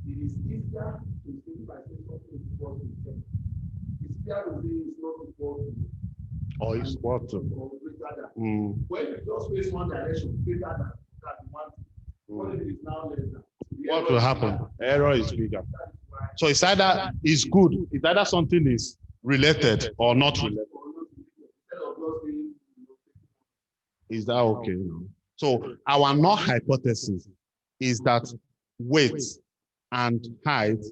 it is easier to think by saying something is equal to 10. It's easier to say it's not equal to. Or it's what? Or greater than. When you just face one direction, greater than that one. What if it is now less than? What will happen? Error is bigger. So it's either it's good, it's either something is related or not related. Is that okay? So our null hypothesis is that weight and height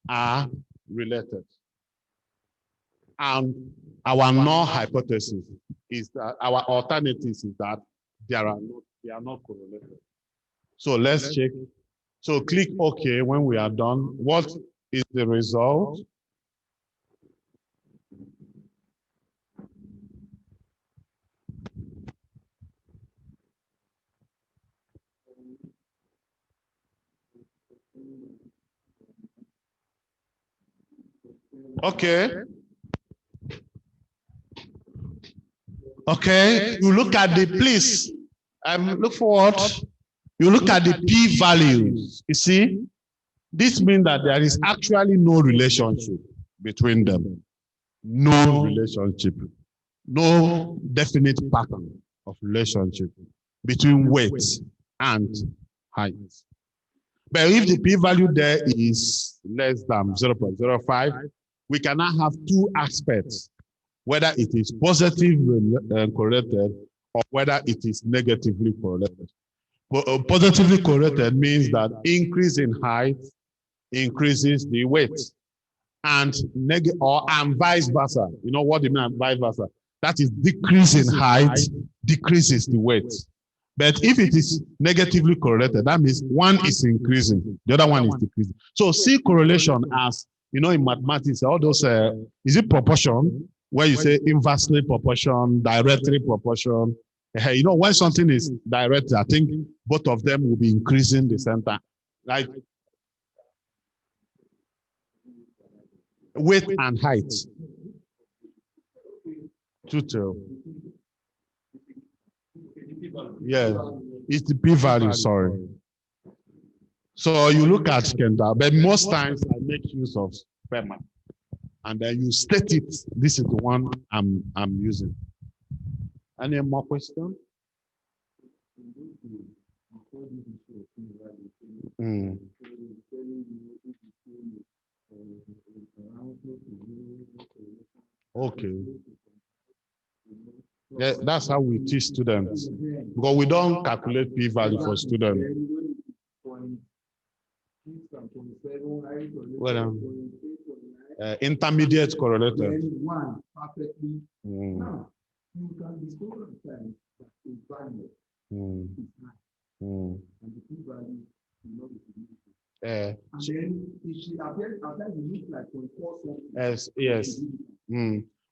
are related. And our null hypothesis is that our alternatives is that they are not correlated. So let's check. So click OK when we are done. What is the result? Okay. Okay, you look at the, please, Look forward. You look at the p-values. You see, this means that there is actually no relationship between them. No relationship. No definite pattern of relationship between weight and height. But if the p-value there is less than 0.05, we cannot have two aspects, whether it is positively correlated or whether it is negatively correlated. Positively correlated means that increase in height increases the weight, and vice versa. You know what do you mean vice versa? That is decrease in height decreases the weight. But if it is negatively correlated, that means one is increasing, the other one is decreasing. So see correlation as, you know, in mathematics, all those, is it proportion, where you say inversely proportion, directly proportion. You know, when something is direct, I think both of them will be increasing the same time. Like weight and height. Total. Yeah, it's the p-value, sorry. So you look at Kendall, but most times I make use of sperma. And then you state it. This is the one I'm using. Any more questions? Okay. Yeah, that's how we teach students, because we don't calculate p-value for students. Well, intermediate correlated. Yes, yes.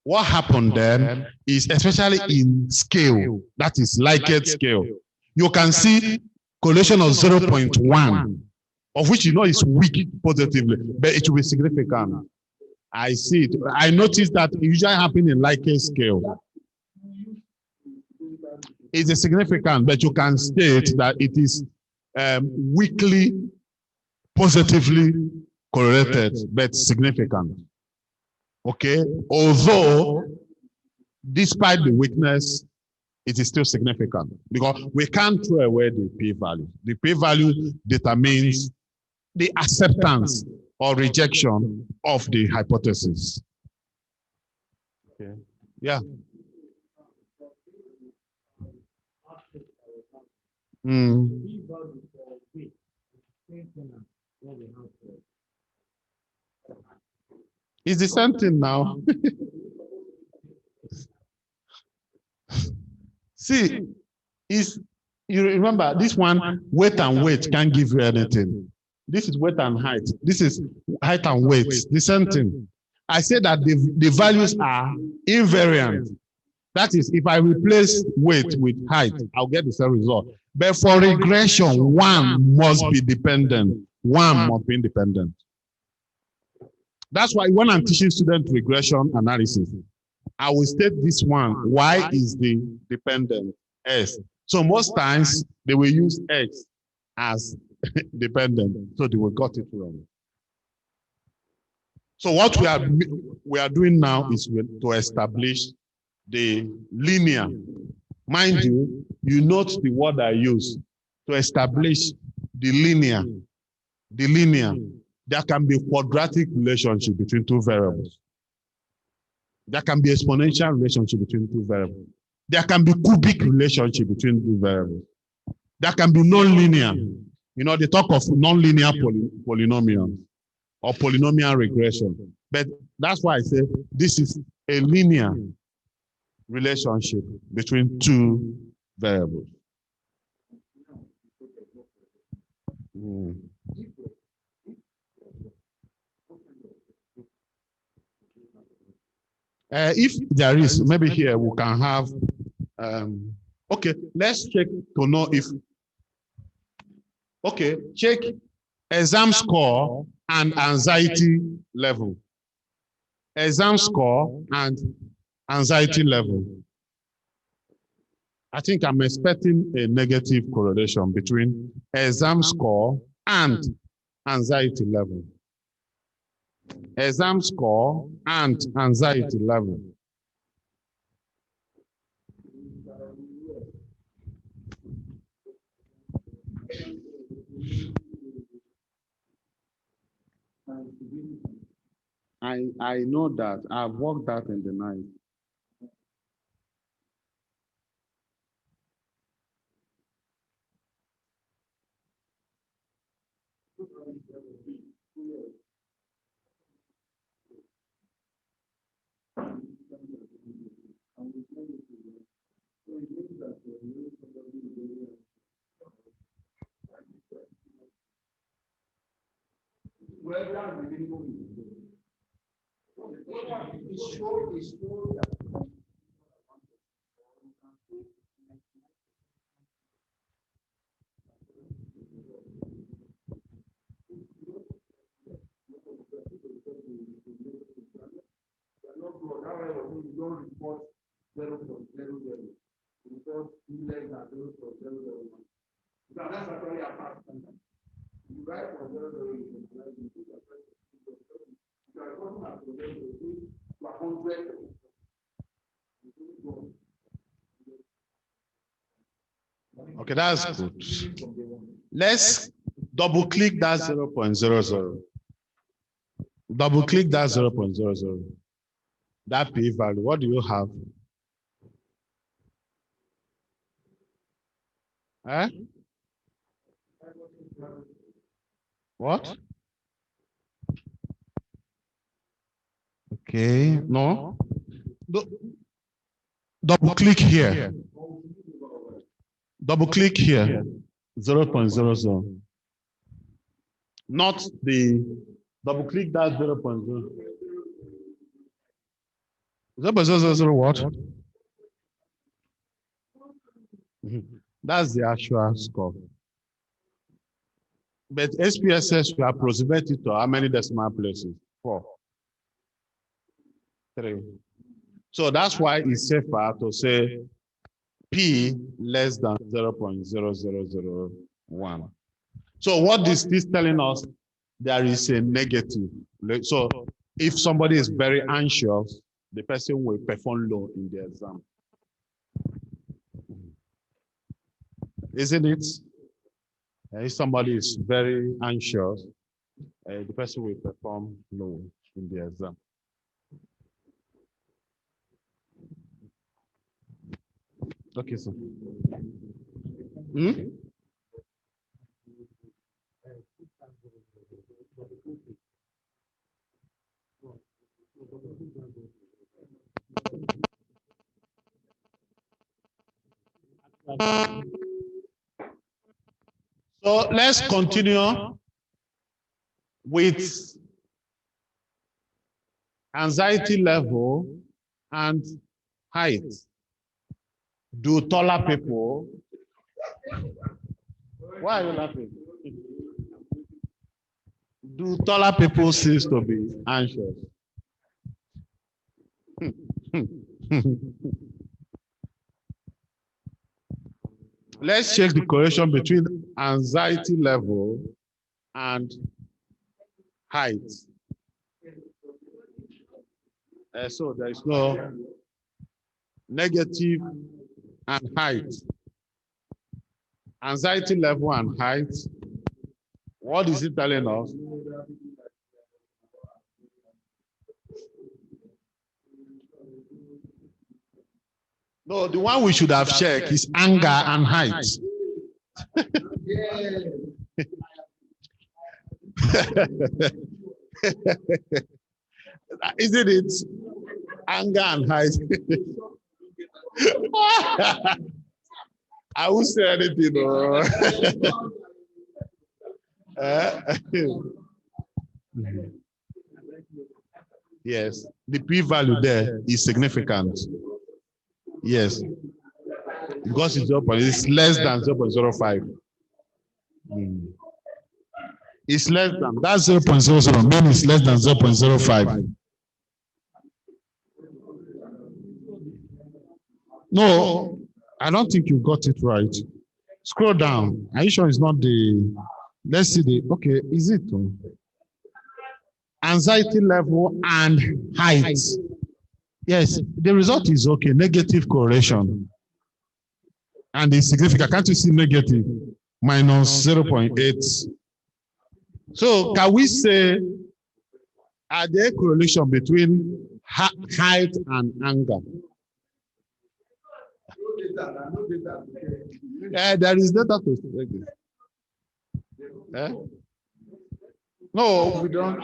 What happened then is, especially in scale, that is Likert scale, you can see correlation of 0.1, of which you know is weak positively, but it will be significant. I see it. I noticed that it usually happens in Likert scale. It's a significant, but you can state that it is weakly positively correlated, but significant. Okay, although despite the weakness, it is still significant, because we can't throw away the p-value. The p-value determines the acceptance or rejection of the hypothesis. Okay. Yeah. It's the same thing now. See, you remember this one, weight and weight can't give you anything. This is weight and height. This is height and weight, the same thing. I say that the values are invariant. That is, if I replace weight with height, I'll get the same result. But for regression, one must be dependent. One must be independent. That's why when I'm teaching student regression analysis, I will state this one. Y is the dependent, S. So most times they will use X as dependent, so they will got it wrong. So what we are doing now is to establish the linear. Mind you, you note the word I use to establish the linear. The linear. There can be a quadratic relationship between two variables. There can be exponential relationship between two variables. There can be cubic relationship between two variables. There can be non-linear. You know, they talk of non-linear polynomials or polynomial regression. But that's why I say this is a linear relationship between two variables. If there is, maybe here we can have, okay, let's check to know if, okay, check exam score and anxiety level. Exam score and anxiety level. I think I'm expecting a negative correlation between exam score and anxiety level. Exam score and anxiety level. I know that. I've worked that in the night. Okay, that's good. Let's double click that 0.00. Double click that 0.00. That P value, what do you have? Eh? What? Okay, no. Double click here. Double click here. 0.00. Not the double click that 0.0. 0.000 what? That's the actual score. But SPSS, we approximate it to how many decimal places? 4. 3. So that's why it's safer to say P less than 0.0001. So what is this telling us? There is a negative. So if somebody is very anxious, the person will perform low in the exam. Isn't it? If somebody is very anxious, the person will perform low in the exam. Okay, so. So let's continue with anxiety level and height. Do taller people? Why are you laughing? Do taller people seem to be anxious? Let's check the correlation between anxiety level and height. So there is no negative and height. Anxiety level and height. What is it telling us? No, the one we should have checked is anger and height. Isn't it? Anger and height. I won't say anything. No. Yes, the p-value there is significant. Yes, because it's less than 0.05. It's less than, that's 0.00, means it's less than 0.05. No, I don't think you got it right. Scroll down. Are you sure it's not the, let's see the, okay, is it? Anxiety level and height. Yes, the result is okay, negative correlation. And it's significant. Can't you see negative? Minus 0.8. So can we say, are there correlation between height and anger? There is data to like this. No, we don't.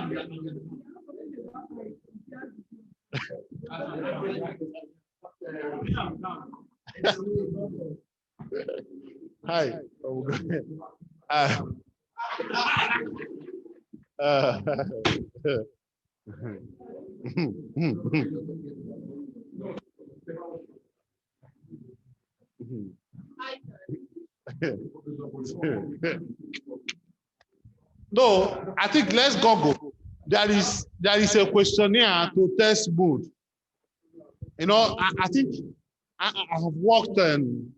Hi. No, I think let's Google. There is a questionnaire to test mood. You know, I think I have worked on.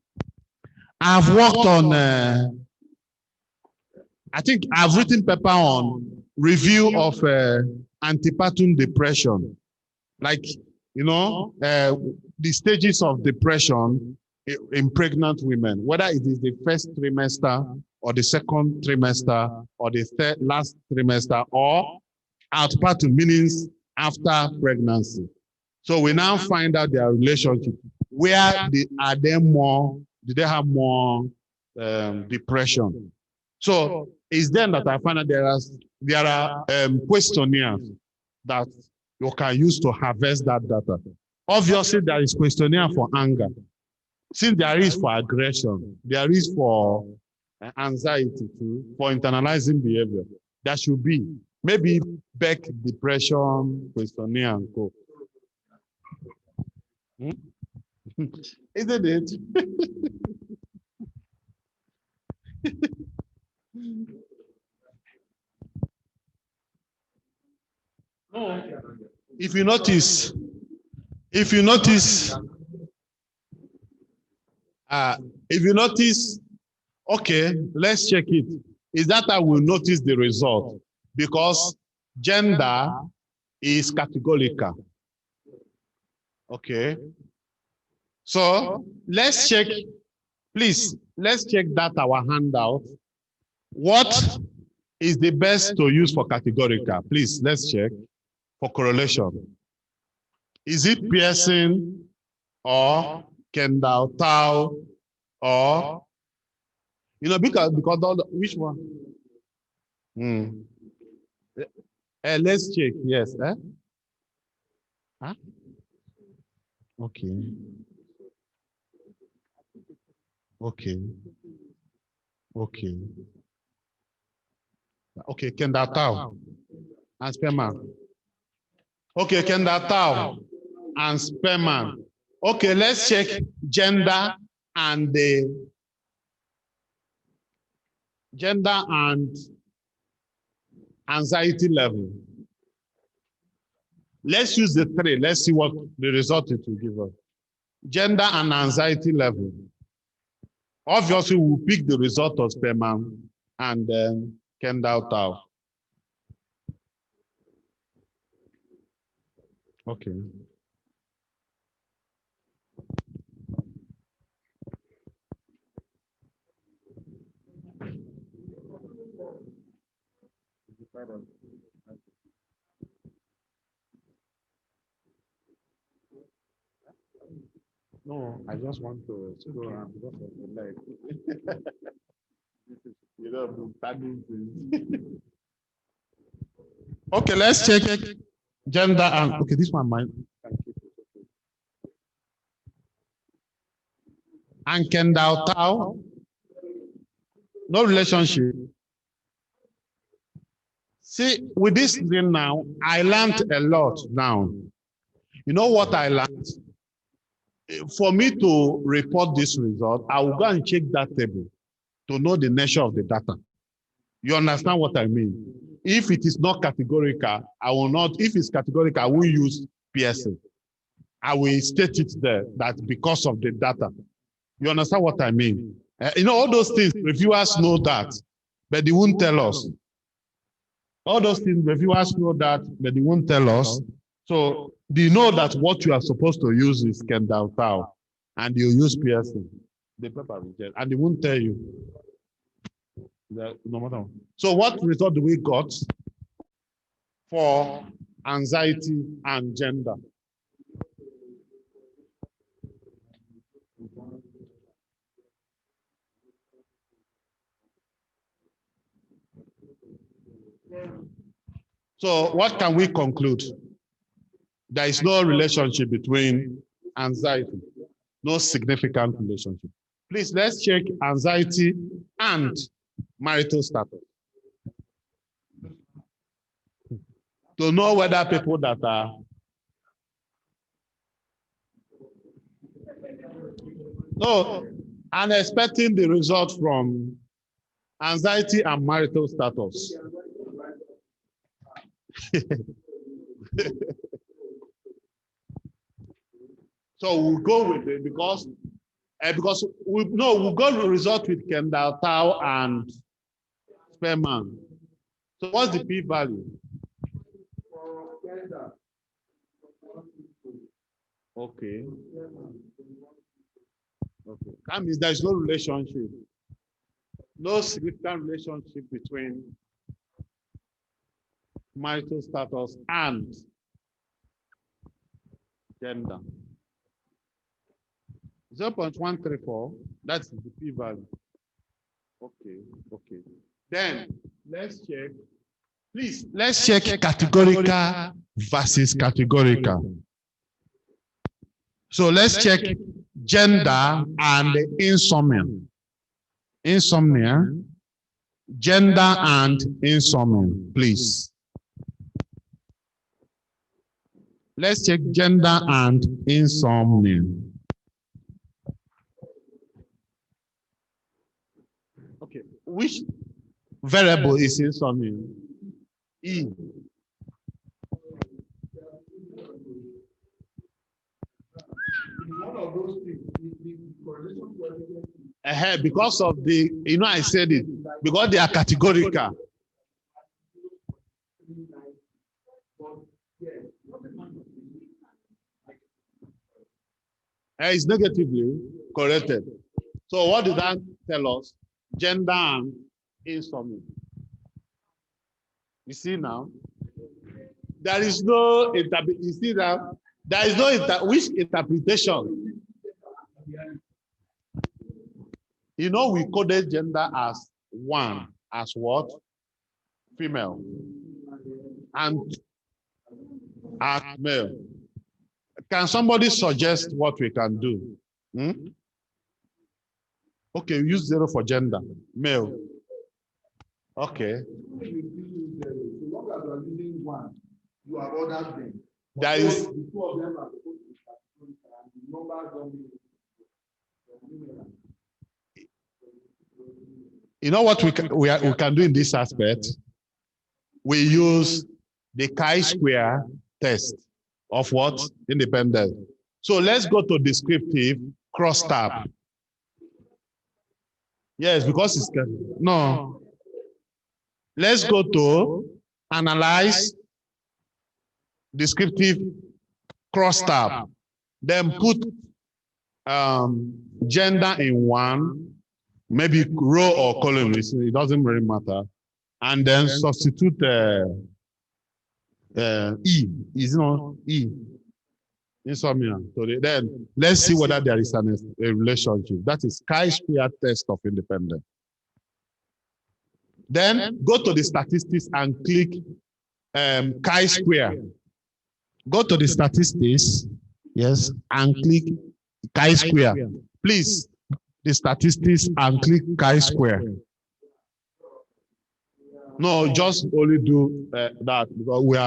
I think I've written paper on review of antepartum depression, like the stages of depression in pregnant women, whether it is the first trimester or the second trimester or the last trimester or antepartum, meaning after pregnancy. So we now find out their relationship. Where are they more? Do they have more depression? So it's then that I find out there are questionnaires that you can use to harvest that data. Obviously, there is questionnaire for anger. Since there is for aggression, there is for anxiety too, for internalizing behavior. There should be maybe Beck depression questionnaire and co. Isn't it? No. If you notice, okay, let's check it. Is that I will notice the result because gender is categorical. Okay. So let's check, please, let's check that our handout. What is the best to use for categorical? Please, let's check for correlation. Is it Pearson or Kendall Tao or, because all the, which one? Let's check, yes. Huh? Okay. Okay. Okay. Okay, Kendall Tao and Sperman. Okay, Kendall Tao and Sperman. Okay, let's check gender and the gender and anxiety level. Let's use the three. Let's see what the result it will give us. Gender and anxiety level. Obviously, we'll pick the result of Sperman and then Kendall Tao. Okay. No, I just want to scroll around because of the light. Okay, let's check gender and okay, this one might. And Kendall Tao, no relationship. See, with this thing now, I learned a lot now. You know what I learned? For me to report this result, I will go and check that table to know the nature of the data. You understand what I mean? If it is not categorical, I will not, if it's categorical, I will use PSA. I will state it there that because of the data. You understand what I mean? All those things, reviewers know that, but they won't tell us. All those things, reviewers know that, but they won't tell us. So they know that what you are supposed to use is Kendall Tau, and you use piercing. The paper reject, and they won't tell you. No matter. So what result do we got for anxiety and gender? So what can we conclude? There is no relationship between anxiety, no significant relationship. Please, let's check anxiety and marital status to know whether people that are I'm expecting the result from anxiety and marital status. So we'll go with it because we'll go to the result with Kendall Tau and Sperman. So what's the p-value? Okay. Okay. That means there's no relationship, no significant relationship between marital status and gender. 0.134, that's the p-value. Okay, okay. Then let's check. Please, let's check categorical versus categorical. So let's check gender and insomnia. Insomnia, gender and insomnia, please. Let's check gender and insomnia. Okay, which variable is insomnia? E. One of those things, the correlation Because of the, I said it, because they are categorical. It's negatively corrected. So what did that tell us? Gender and insomnia. You see now? There is no you see that there is no which interpretation. We coded gender as 1, as what? Female. And as male. Can somebody suggest what we can do? Okay, use 0 for gender, male. Okay. You have ordered them. There is. The two of them are supposed to be and the numbers don't be. You know what we can do in this aspect? We use the chi-square test of what? Independent. So let's go to descriptive crosstab. Yes, because it's no. Let's go to analyze descriptive crosstab. Then put gender in 1, maybe row or column. It doesn't really matter. And then substitute E. Is not E. Insomnia. So then let's see whether there is a relationship. That is chi-square test of independence. Then go to the statistics and click chi-square. Go to the statistics, yes, and click chi-square. Please, the statistics and click chi-square. No, just only do that because we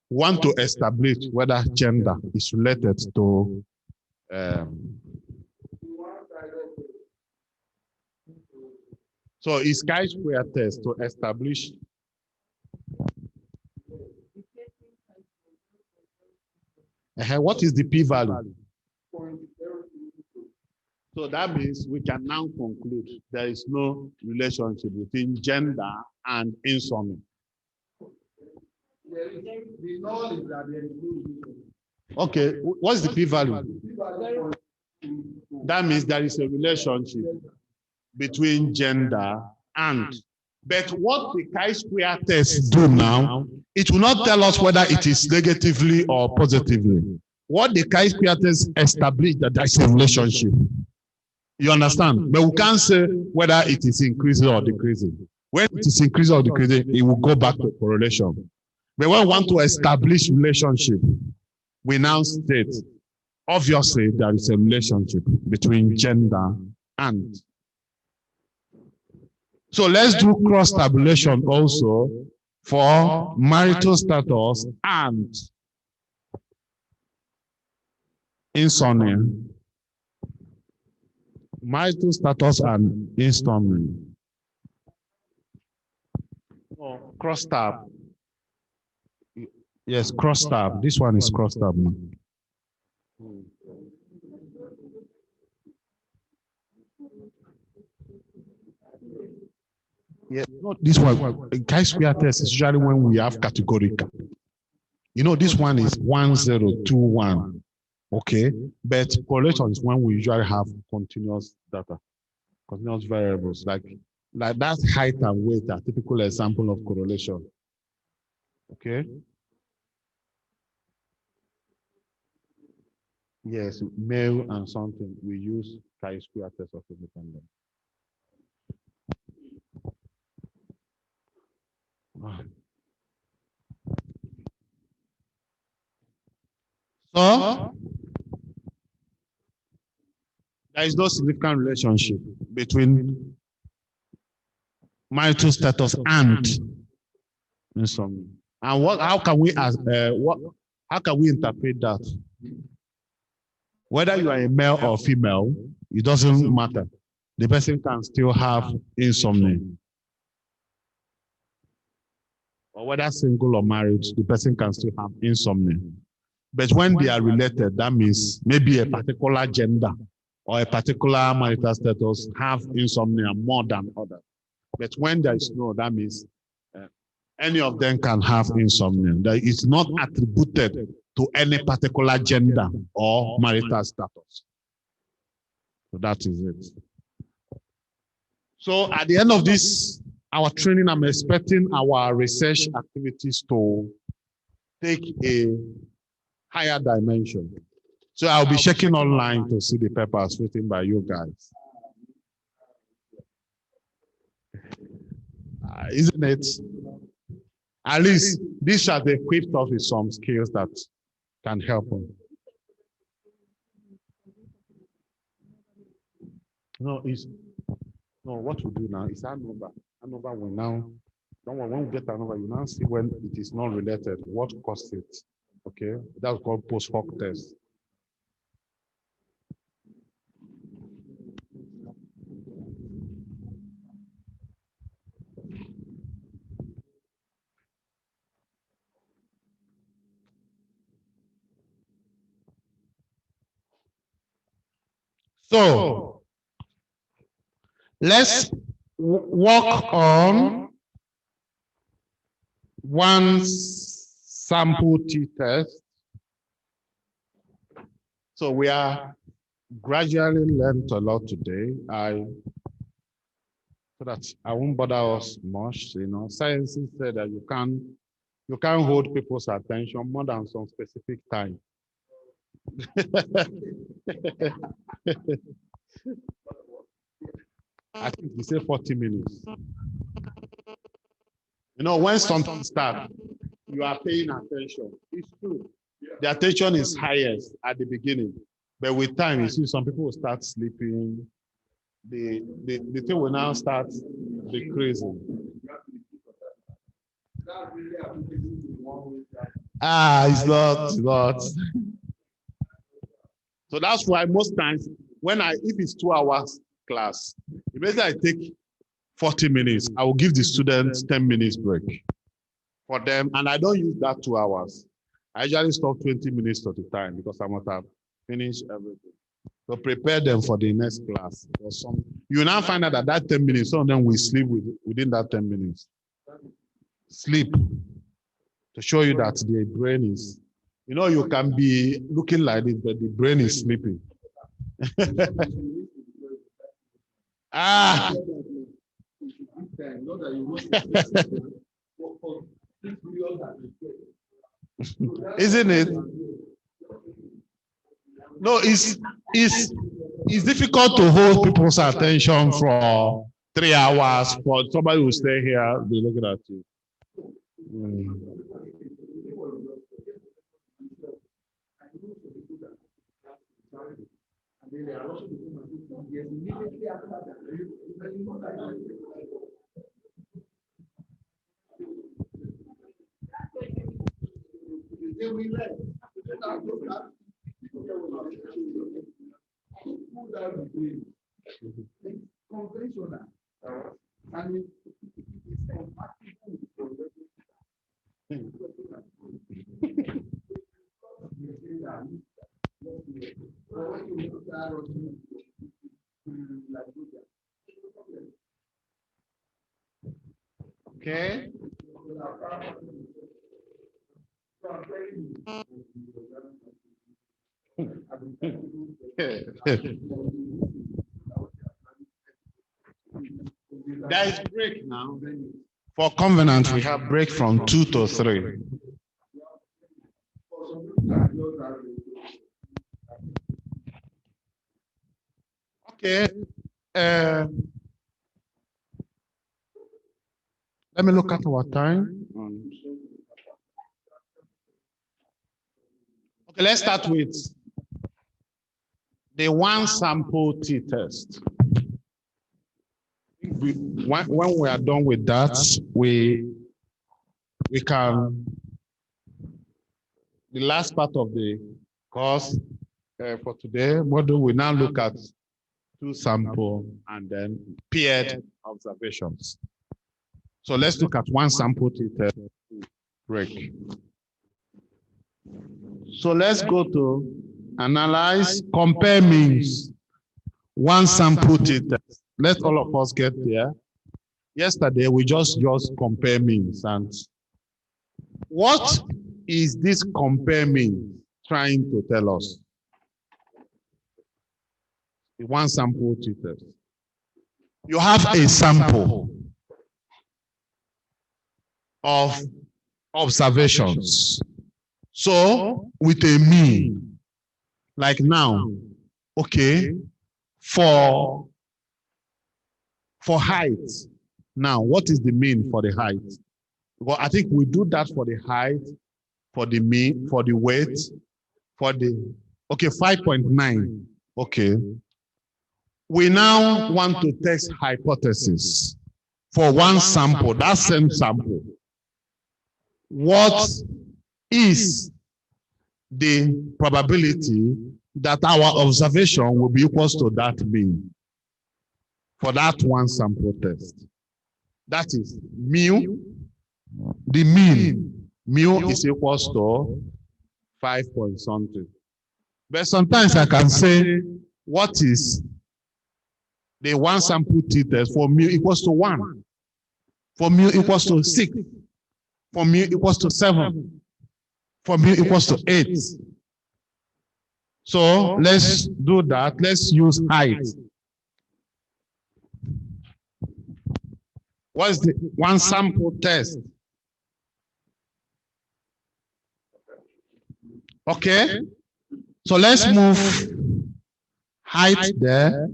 want to establish whether gender is related to so it's chi-square test to establish. What is the p-value? So that means we can now conclude there is no relationship between gender and insomnia. Okay, what's the p-value? That means there is a relationship between gender and. But what the chi-square test do now, it will not tell us whether it is negatively or positively. What the chi-square test established that there is a relationship. You understand? But we can't say whether it is increasing or decreasing. When it is increasing or decreasing, it will go back to correlation. But when we want to establish relationship, we now state, obviously, there is a relationship between gender and. So let's do cross tabulation also for marital status and insomnia. Marital status and insomnia. Oh, cross tab. Yes, cross tab. This one is cross tab. Yes, not this one. Chi-square test is usually when we have categorical. You know, this one is 1021. Okay, but correlation is when we usually have continuous data, continuous variables like that height and weight are typical example of correlation. Okay. Yes, male and something we use chi-square test of independence. So there is no significant relationship between marital status and insomnia. And what? How can we ask? How can we interpret that? Whether you are a male or female, it doesn't matter. The person can still have insomnia. Or whether single or married, the person can still have insomnia. But when they are related, that means maybe a particular gender or a particular marital status have insomnia more than others. But when there is no, that means any of them can have insomnia. That is not attributed to any particular gender or marital status. So that is it. So at the end of this, our training, I'm expecting our research activities to take a higher dimension. So I'll be checking online to see the papers written by you guys. Isn't it? At least this has equipped us with some skills that can help us. No, what we do now is our number. Our number will now, don't worry, when we get our number, you now see when it is not related, what caused it. Okay, that's called post hoc test. So let's work on one sample t-test. So we are gradually learned a lot today. So that I won't bother us much. You know, science said that you can't hold people's attention more than some specific time. I think he said 40 minutes. You know, when something starts, you are paying attention. It's true. The attention is highest at the beginning. But with time, you see some people will start sleeping. The thing will now start decreasing. It's not. So that's why most times when if it's 2 hours class, immediately I take 40 minutes, I will give the students 10 minutes break for them. And I don't use that 2 hours. I usually stop 20 minutes at a time because I must have finished everything. So prepare them for the next class. You now find out that 10 minutes, some of them will sleep within that 10 minutes. Sleep to show you that the brain is, you can be looking like this, but the brain is sleeping. Ah! Isn't it? No, it's difficult to hold people's attention for 3 hours. For somebody who stay here, be looking at you. Okay. There is break now. For covenant, we have break from 2 to 3. Okay. Let me look at our time. Okay, let's start with the one sample t-test. When we are done with that, we can, the last part of the course for today, module, we now look at 2 sample and then paired observations. So let's look at one sample t-test break. So let's go to analyze, compare means. One sample t-test. Let all of us get there. Yesterday, we just compare means. And what is this compare means trying to tell us? One sample t-test. You have a sample of observations. So, with a mean, like now, okay, for height. Now, what is the mean for the height? Well, I think we do that for the height, for the mean, for the weight, for the, okay, 5.9. Okay. We now want to test hypothesis for one sample, that same sample. What is the probability that our observation will be equal to that mean for that one sample test? That is mu, the mean. Mu is equal to 5 point something. But sometimes I can say, what is the one sample t-test for mu equals to 1, for mu equals to 6, for mu equals to 7, for mu equals to 8. So let's do that. Let's use height. What's the one sample test? Okay. So let's move height there.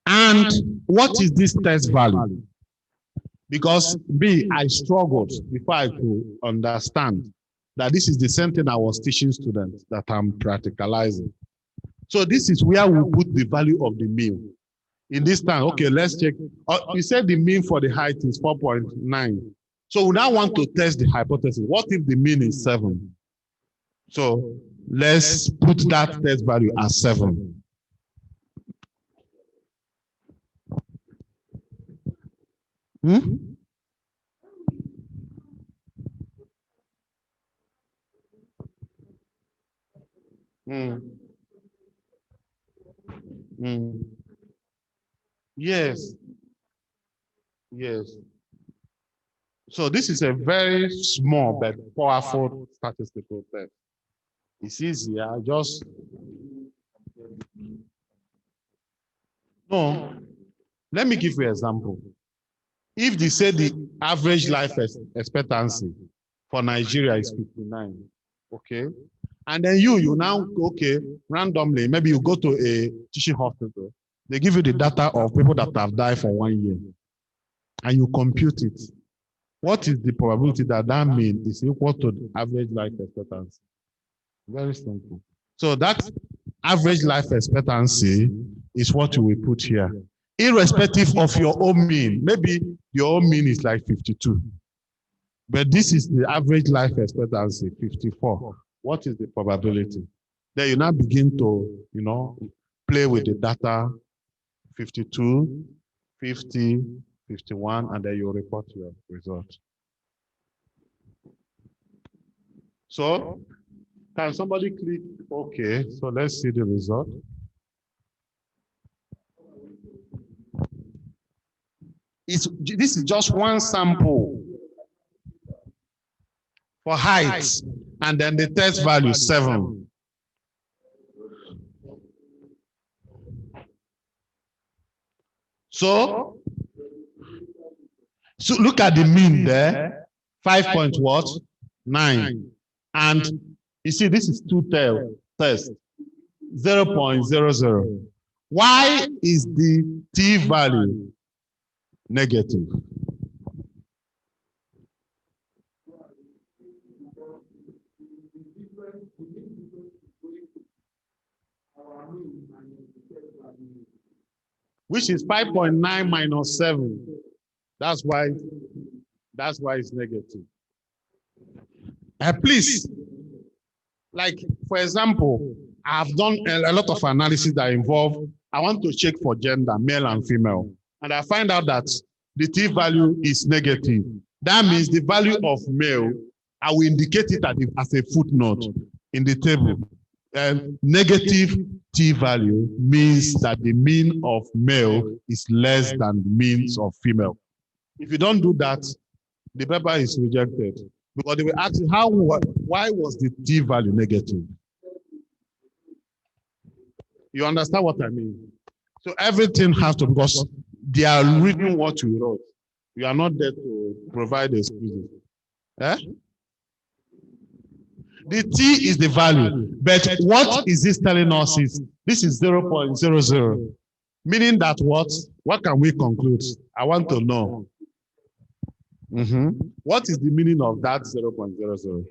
And what is this test value? Because I struggled before I could understand that this is the same thing I was teaching students that I'm practicalizing. So this is where we put the value of the mean. In this time, okay, let's check. We said the mean for the height is 4.9. So we now want to test the hypothesis. What if the mean is 7? So let's put that test value as 7. Mm. Yes. Yes. So this is a very small but powerful statistical test. It's easier. Just no. Let me give you an example. If they say the average life expectancy for Nigeria is 59, okay, and then you now okay randomly maybe you go to a teaching hospital, they give you the data of people that have died for 1 year, and you compute it. What is the probability that that means is equal to the average life expectancy? Very simple. So that average life expectancy is what you will put here, irrespective of your own mean. Maybe your own mean is like 52, but this is the average life expectancy, 54. What is the probability? Then you now begin to, play with the data, 52, 50, 51, and then you report your result. So, can somebody click OK? So let's see the result. This is just one sample for height, and then the test value 7. So look at the mean there, 5.9. And you see, this is 2 tests, 0.00. Why is the t value negative? Which is 5.9 minus 7. That's why it's negative. Please, like for example, I've done a lot of analysis that involve, I want to check for gender, male and female, and I find out that the t value is negative. That means the value of male, I will indicate it as a footnote in the table. Negative t value means that the mean of male is less than the means of female. If you don't do that, the paper is rejected, because they will ask you why was the t value negative? You understand what I mean? So everything has to, because they are reading what you wrote. You are not there to provide excuses. Eh? The t is the value, but what is this telling us is this is 0.00, meaning that what can we conclude? I want to know. What is the meaning of that 0.00?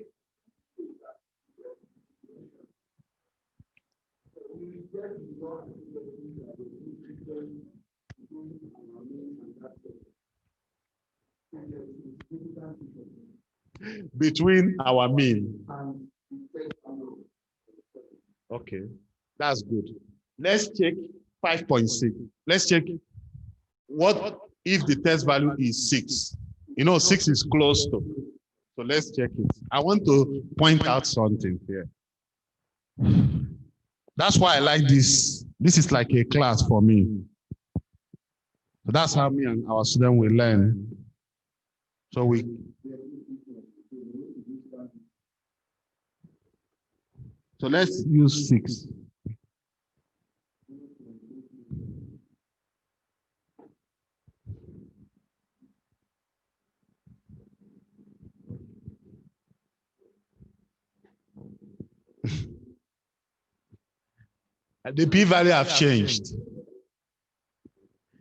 Between our mean. Okay, that's good. Let's check 5.6. Let's check what if the test value is 6. 6 is close to. So let's check it. I want to point out something here. That's why I like this. This is like a class for me. So that's how me and our students will learn. So let's use 6. The p-value have changed.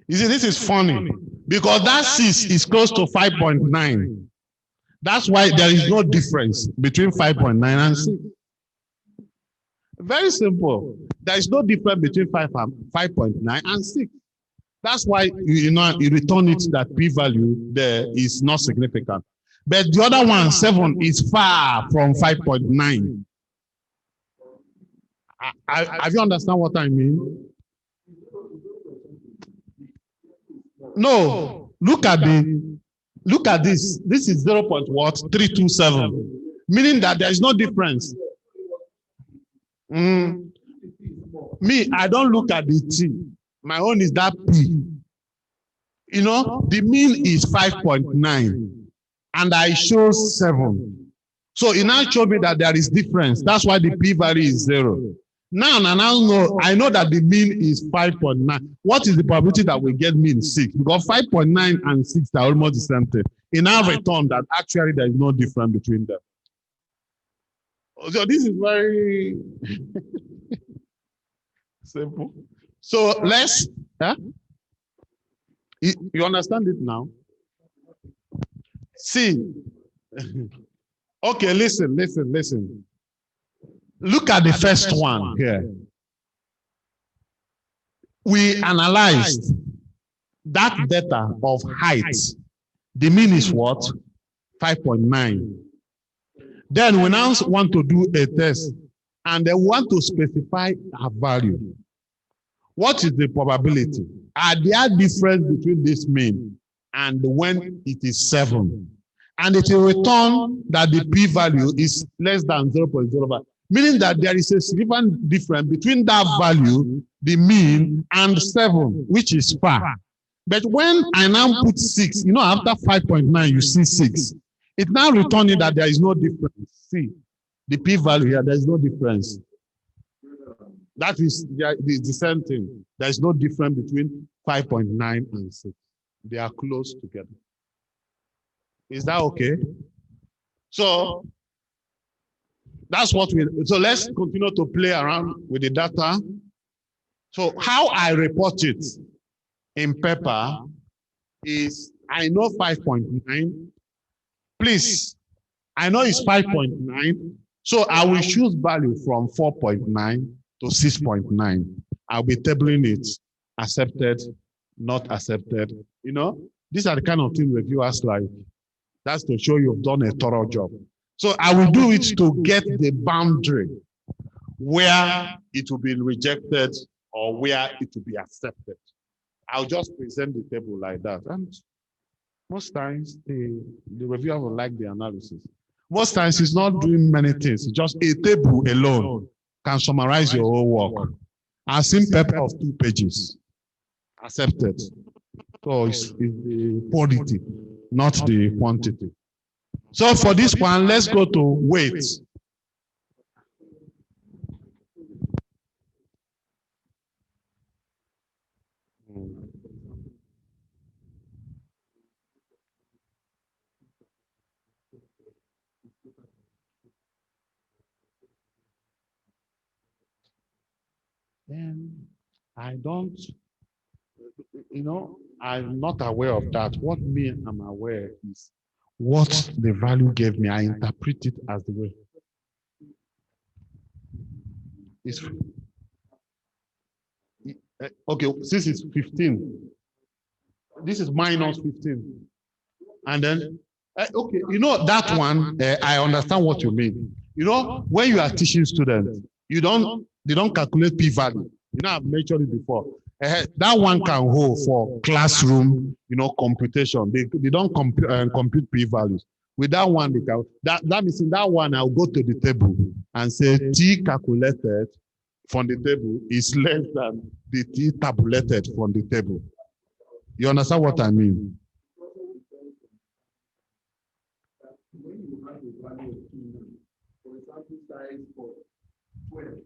You see, this is funny because that 6 is close to 5.9. That's why there is no difference between 5.9 and 6. Very simple. There is no difference between 5.9 and 6. That's why you return it that p-value there is not significant. But the other one, 7, is far from 5.9. Have you understand what I mean? No. Look at this. This is 0.327, meaning that there is no difference. Meaning Me, I don't look at the T. My own is that P. You know, the mean is 5.9 and I show 7. So it now showed me that there is difference. That's why the p-value is 0. Now I know that the mean is 5.9. What is the probability that we get mean 6? Because 5.9 and 6 are almost the same thing. It now return that actually there is no difference between them. So this is very simple. So let's, you understand it now? See, okay, listen. Look at the first one here. We analyzed that data of height. The mean is what? 5.9. Then we now want to do a test and they want to specify a value. What is the probability? Are there difference between this mean and when it is 7? And it will return that the p-value is less than 0.05, meaning that there is a significant difference between that value, the mean, and 7, which is far. But when I now put 6, you know, after 5.9, you see 6. It's now returning that there is no difference. See, the p-value here, there is no difference. That is the same thing. There is no difference between 5.9 and 6. They are close together. Is that okay? So that's what so let's continue to play around with the data. So how I report it in paper is I know 5.9. Please, I know it's 5.9. So I will choose value from 4.9 to 6.9. I'll be tabling it, accepted, not accepted. You know, these are the kind of things reviewers like. That's to show you've done a thorough job. So I will do it to get the boundary where it will be rejected or where it will be accepted. I'll just present the table like that. And most times the reviewer will like the analysis. Most times it's not doing many things. It's just a table alone can summarize your whole work. I've seen paper of 2 pages. Accepted. So it's the quality, not the quantity. So for this one, let's go to weight. Then I don't, you know, I'm not aware of that. What me am aware is what the value gave me. I interpret it as the way. It's, okay, since it's 15, this is minus 15. And then, okay, you know, that one, I understand what you mean. You know, when you are teaching students, they don't calculate p-value. You know, I've mentioned it before. That one can hold for classroom, you know, computation. They don't compute p-values. With that one, they can, that means in that one, I'll go to the table and say T calculated from the table is less than the T tabulated from the table. You understand what I mean? When you have a value of 2, for example, size for 12,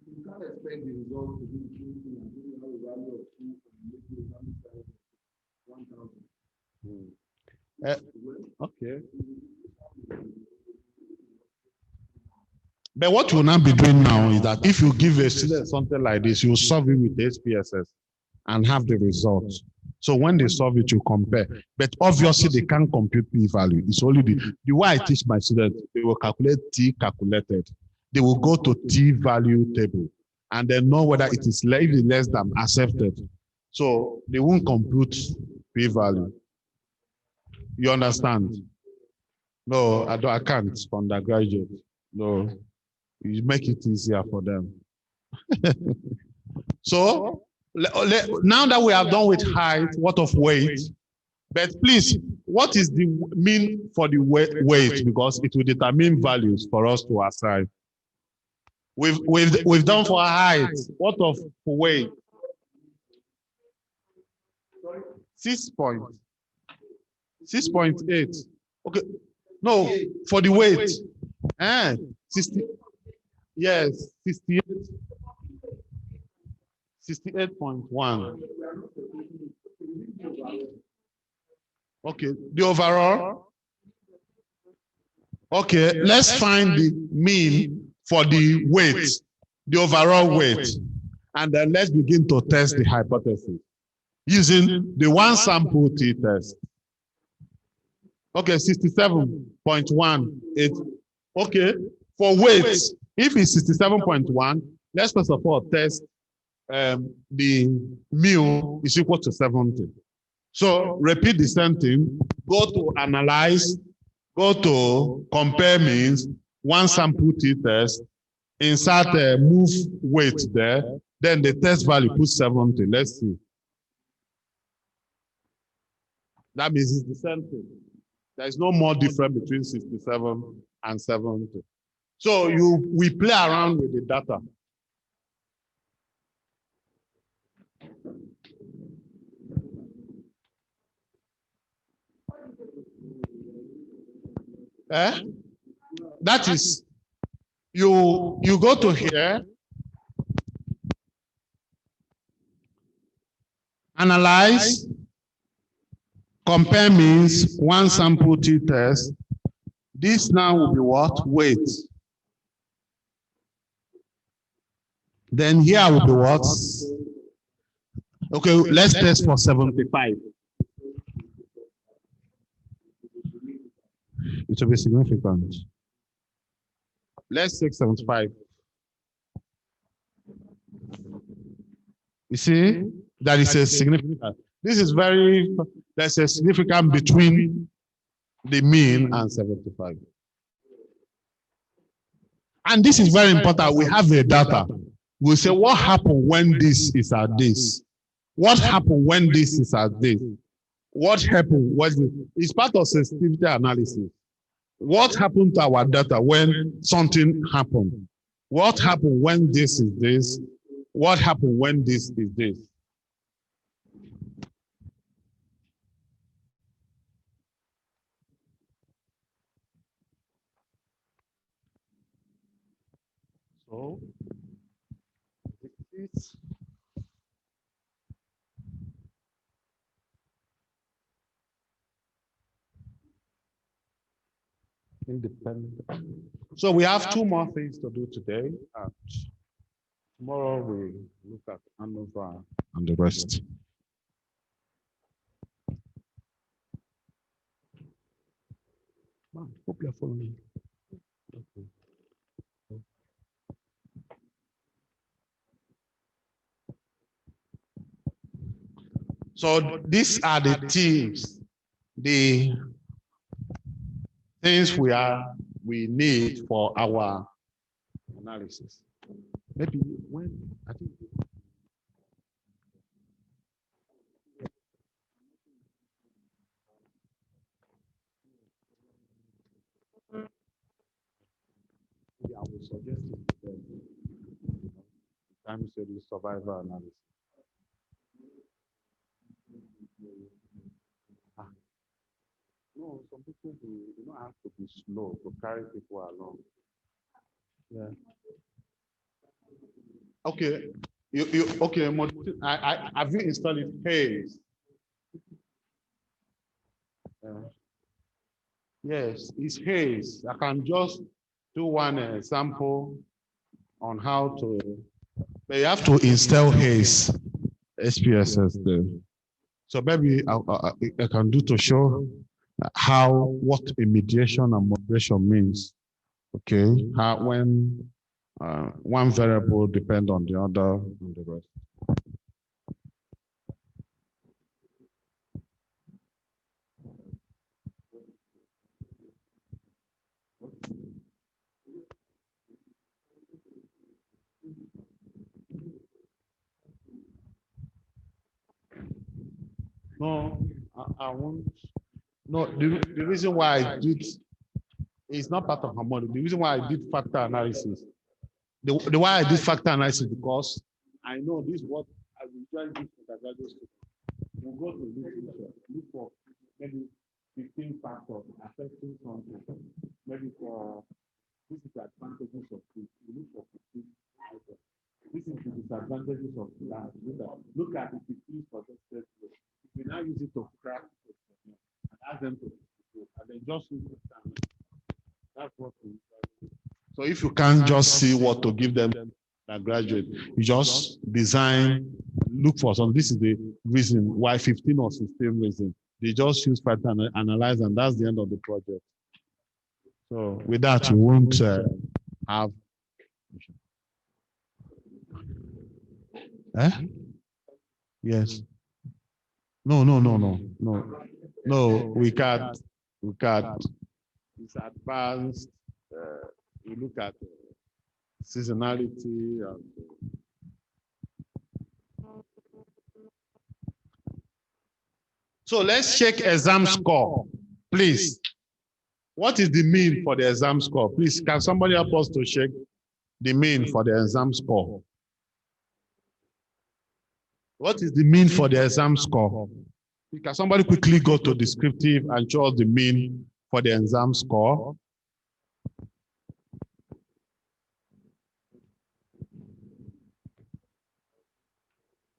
you can't expect the result to be increasing and you have a value of 2 and make the value size of 1,000. Okay. But what we'll now be doing now is that if you give a student something like this, you solve it with SPSS and have the results. So when they solve it, you compare. But obviously, they can't compute p-value. It's only the way I teach my students, they will calculate T calculated. They will go to T-value table and then know whether it is less than accepted. So they won't compute p-value. You understand? No, I can't for undergraduate. No, you make it easier for them. So now that we have done with height, what of weight? But please, what is the mean for the weight? Because it will determine values for us to assign. We've done for height. What of weight? 6.8. Okay. No, for the weight. 60. Yes, 68. 68.1. Okay, the overall. Okay, let's find the mean for the weight, the overall weight, and then let's begin to test the hypothesis using the one sample t-test. Okay, 67.18. Okay, for weight, if it's 67.1, let's first of all test the mu is equal to 70. So repeat the same thing, go to analyze, go to compare means, one sample t-test, insert move weight there, then the test value put 70. Let's see. That means it's the same thing. There is no more difference between 67 and 70. So we play around with the data. That is, you go to here, analyze, compare means, one sample t-test. This now will be what? Weight. Then here will be what? Okay, let's test for 75. It will be significant. Let's take 75. You see, that is a significant. This is there's a significant between the mean and 75. And this is very important. We have the data. We say, what happened when this is at this? What happened when this is at this? What happened? It's part of sensitivity analysis. What happened to our data when something happened? What happened when this is this? What happened when this is this? So, this independent. So we have two more things to do today. And tomorrow we look at Hanover and the rest. Hope you're following. Okay. So these are the tips, the things we need for our analysis. Maybe when I think I would suggest it to them. Time study survival analysis. No, some people do not have to be slow to carry people along. Yeah. Okay. Okay. Have you installed it? Haze. Yes, it's Haze. I can just do one example on how to. But you have to install Haze, SPSS there. So maybe I can do to show what a mediation and moderation means. Okay, how when one variable depends on the other and the rest. No, I won't. No, the reason why I did it's not part of harmonic. The reason why I did factor analysis The why I did factor analysis because I know this is what I will join this undergraduate student. We'll go to look for maybe 15 factors affecting something. Maybe for this is the advantages of this. We look for 15 items. This is the disadvantages of that. Look at the 15 for this test. We now use it to crack it and ask them to do, and then just use the time. That's what we do. So if you can't just see what to give them that graduate, you just design, look for some. This is the reason why 15 or 16 reason. They just use pattern analyze, and that's the end of the project. So with that, you won't have. Yes. No. We can't. It's advanced. We look at seasonality. So let's check exam score, please. What is the mean for the exam score? Please, can somebody help us to check the mean for the exam score? What is the mean for the exam score? Can somebody quickly go to descriptive and show us the mean for the exam score?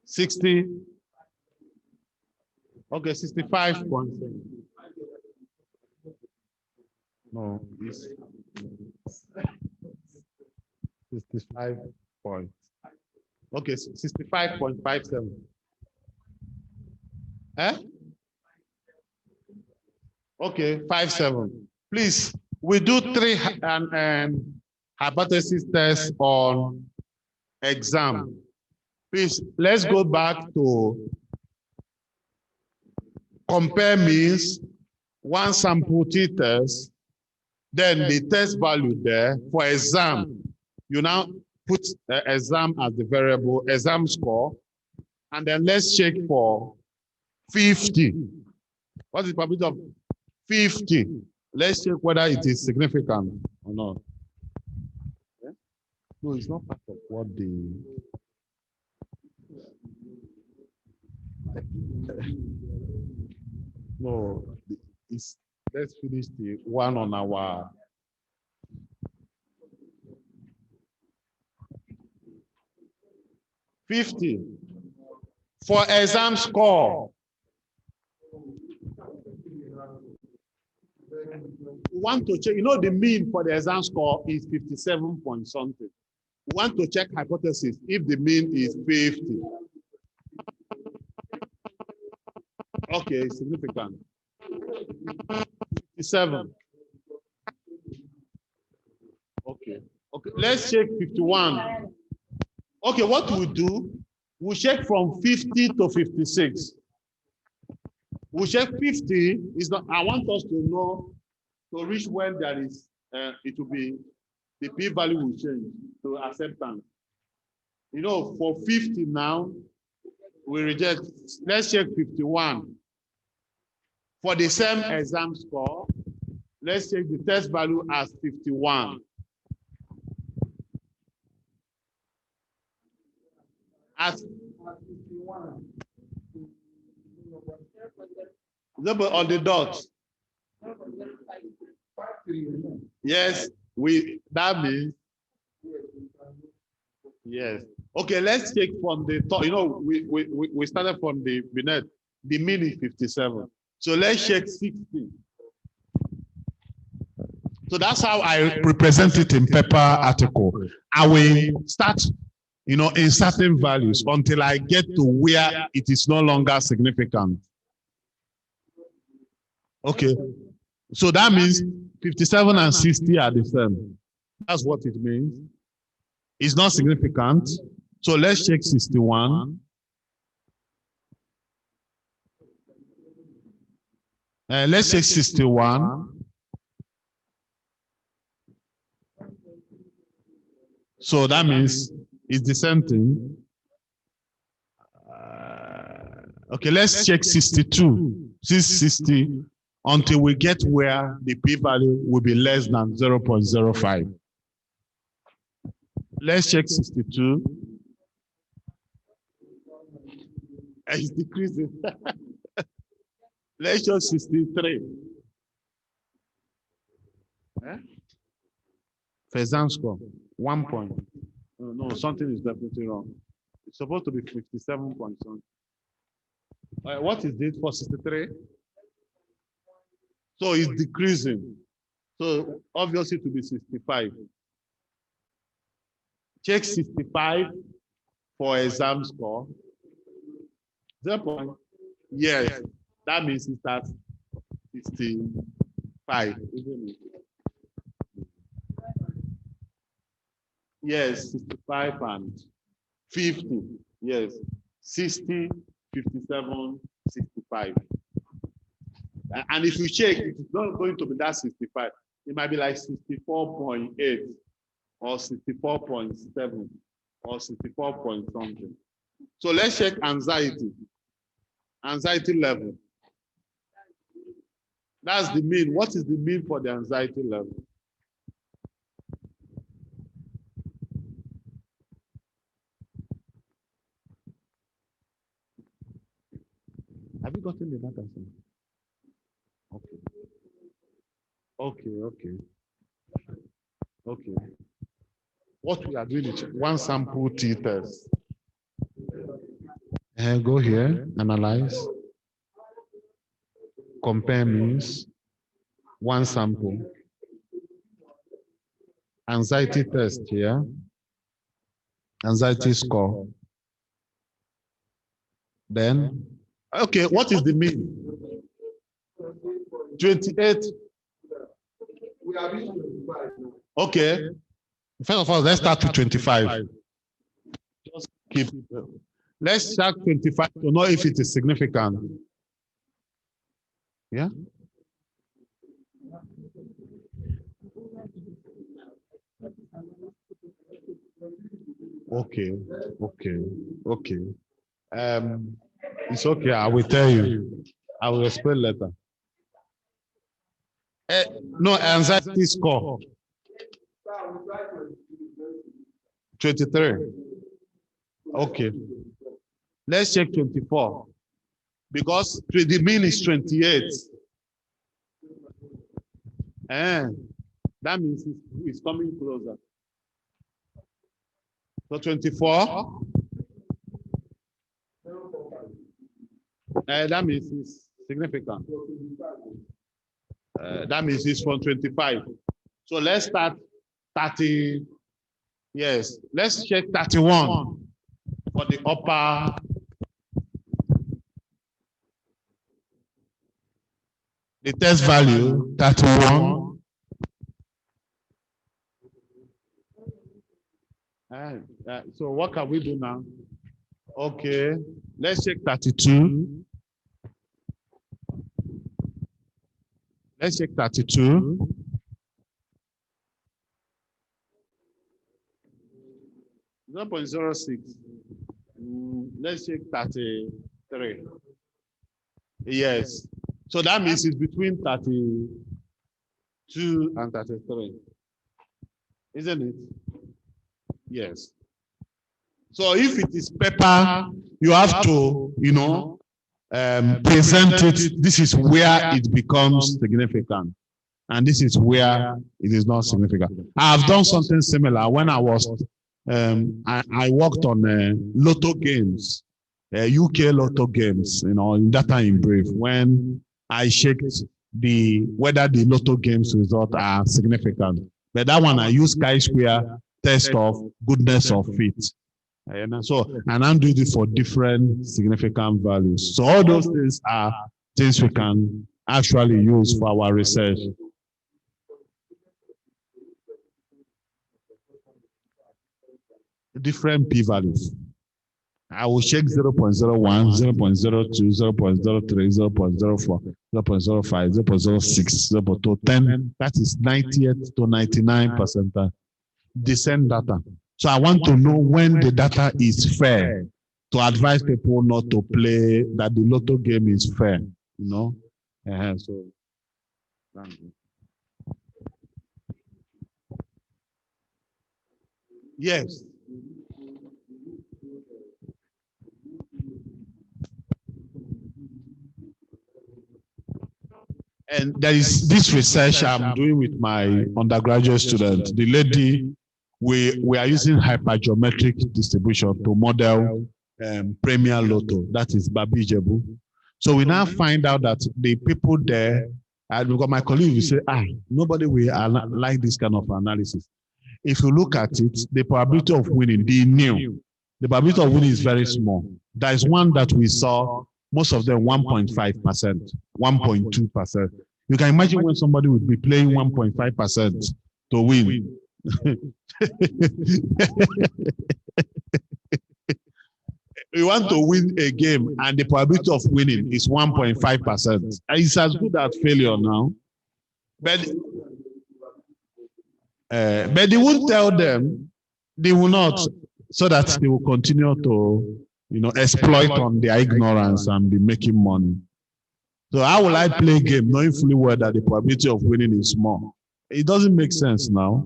$60. Okay, 65.7. No, it's 65 point. Okay, 65.57. Okay, 57. Please, we do 3 hypothesis tests on exam. Please, let's go back to compare means, one sample t-test, then the test value there for exam. You now put exam as the variable, exam score, and then let's check for 50. What is the probability of 50? Let's check whether it is significant or not. Yeah? No, it's not part of what the... No, it's, let's finish the one on our... $50 for exam score. We want to check, you know, the mean for the exam score is 57 point something. We want to check hypothesis if the mean is 50. Okay, significant. 57. Okay. Okay, let's check 51. Okay, what we do, we check from 50 to 56. We check 50 is not, I want us to know, to reach when there is, it will be, the p-value will change to acceptance. You know, for 50 now, we reject. Let's check 51. For the same exam score, let's check the test value as 51. As on the dot. Yes, that means yes. Okay, let's take from the top. You know, we started from the binet. The mean is 57. So let's check 60. So that's how I represent it in paper article. I will start, you know, in certain values until I get to where it is no longer significant. Okay. So that means 57 and 60 are the same. That's what it means. It's not significant. So let's check 61. Let's check 61. So that means it's the same thing. Okay, let's check 62. 60 until we get where the p-value will be less than 0.05. Let's check 62. It's decreasing. Let's check 63. Eh? For exam score, 1 point. No, something is definitely wrong. It's supposed to be 57 points. What is it for 63? So it's decreasing. So obviously to be 65. Check 65 for exam score. 0 point. Yes, that means it's at 65, isn't it? Yes, 65 and 50. Yes, 60, 57, 65. And if you check, it's not going to be that 65. It might be like 64.8 or 64.7 or 64 point something. So let's check anxiety. Anxiety level. That's the mean. What is the mean for the anxiety level? Have you gotten the data? Okay. What we are doing is one sample T test. Go here, analyze. Compare means one sample. Anxiety test here. Anxiety score. Then, okay, what is the mean? 28. Okay. First of all, let's start with 25. Just keep it. Let's check 25 to know if it is significant. Yeah? Okay. It's okay. I will tell you. I will explain later. No, anxiety score. 23. Okay. Let's check 24. Because the mean is 28. And that means it's coming closer. So 24. That means it's significant. That means it's from 25. So let's start 30. Yes, let's check 31 for the upper. The test value, 31. So what can we do now? Okay, let's check 32. Let's check 32. Zero 0.06. Let's check 33. Yes. So that means it's between 32 and 33. Isn't it? Yes. So if it is paper, you have to, present it. This is where it becomes significant. And this is where it is not significant. I have done something similar when I was, I worked on lotto games, UK lotto games, in that time in brief, when I checked whether the lotto games results are significant. But that one I use chi-square test of goodness of fit. And I'm doing it for different significant values. So all those things are things we can actually use for our research. Different p-values. I will check 0.01, 0.02, 0.03, 0.04, 0.05, 0.06, 0.10. That is 90th to 99% descent data. So I want to know when the data is fair to advise people not to play, that the lotto game is fair, So, Yes. And there is this research I'm doing with my undergraduate student. The lady, we are using hypergeometric distribution to model Premier Lotto, that is Babi Jebu. So we now find out that the people there, and because my colleague will say, nobody will like this kind of analysis. If you look at it, the probability of winning, the probability of winning is very small. There is one that we saw, most of them 1.5%, 1.2%. You can imagine when somebody would be playing 1.5% to win. You want to win a game and the probability of winning is 1.5%. It's as good as failure now. But they won't tell them, they will not, so that they will continue to, exploit on their ignorance and be making money. So how will I play a game knowing fully well that the probability of winning is small? It doesn't make sense now.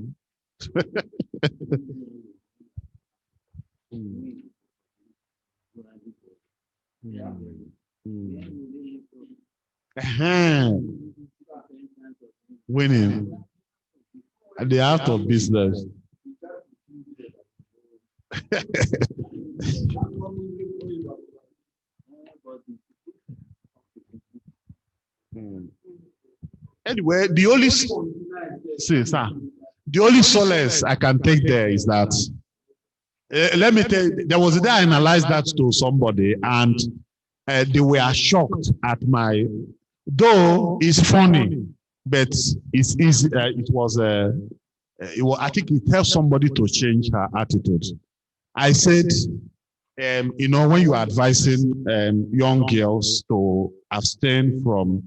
Winning. And they're out of business. Anyway, the only solace I can take there is that, let me tell you, there was a day I analyzed that to somebody and they were shocked at my, though it's funny, but it's easy. It was, I think it helped somebody to change her attitude. I said, when you are advising young girls to abstain from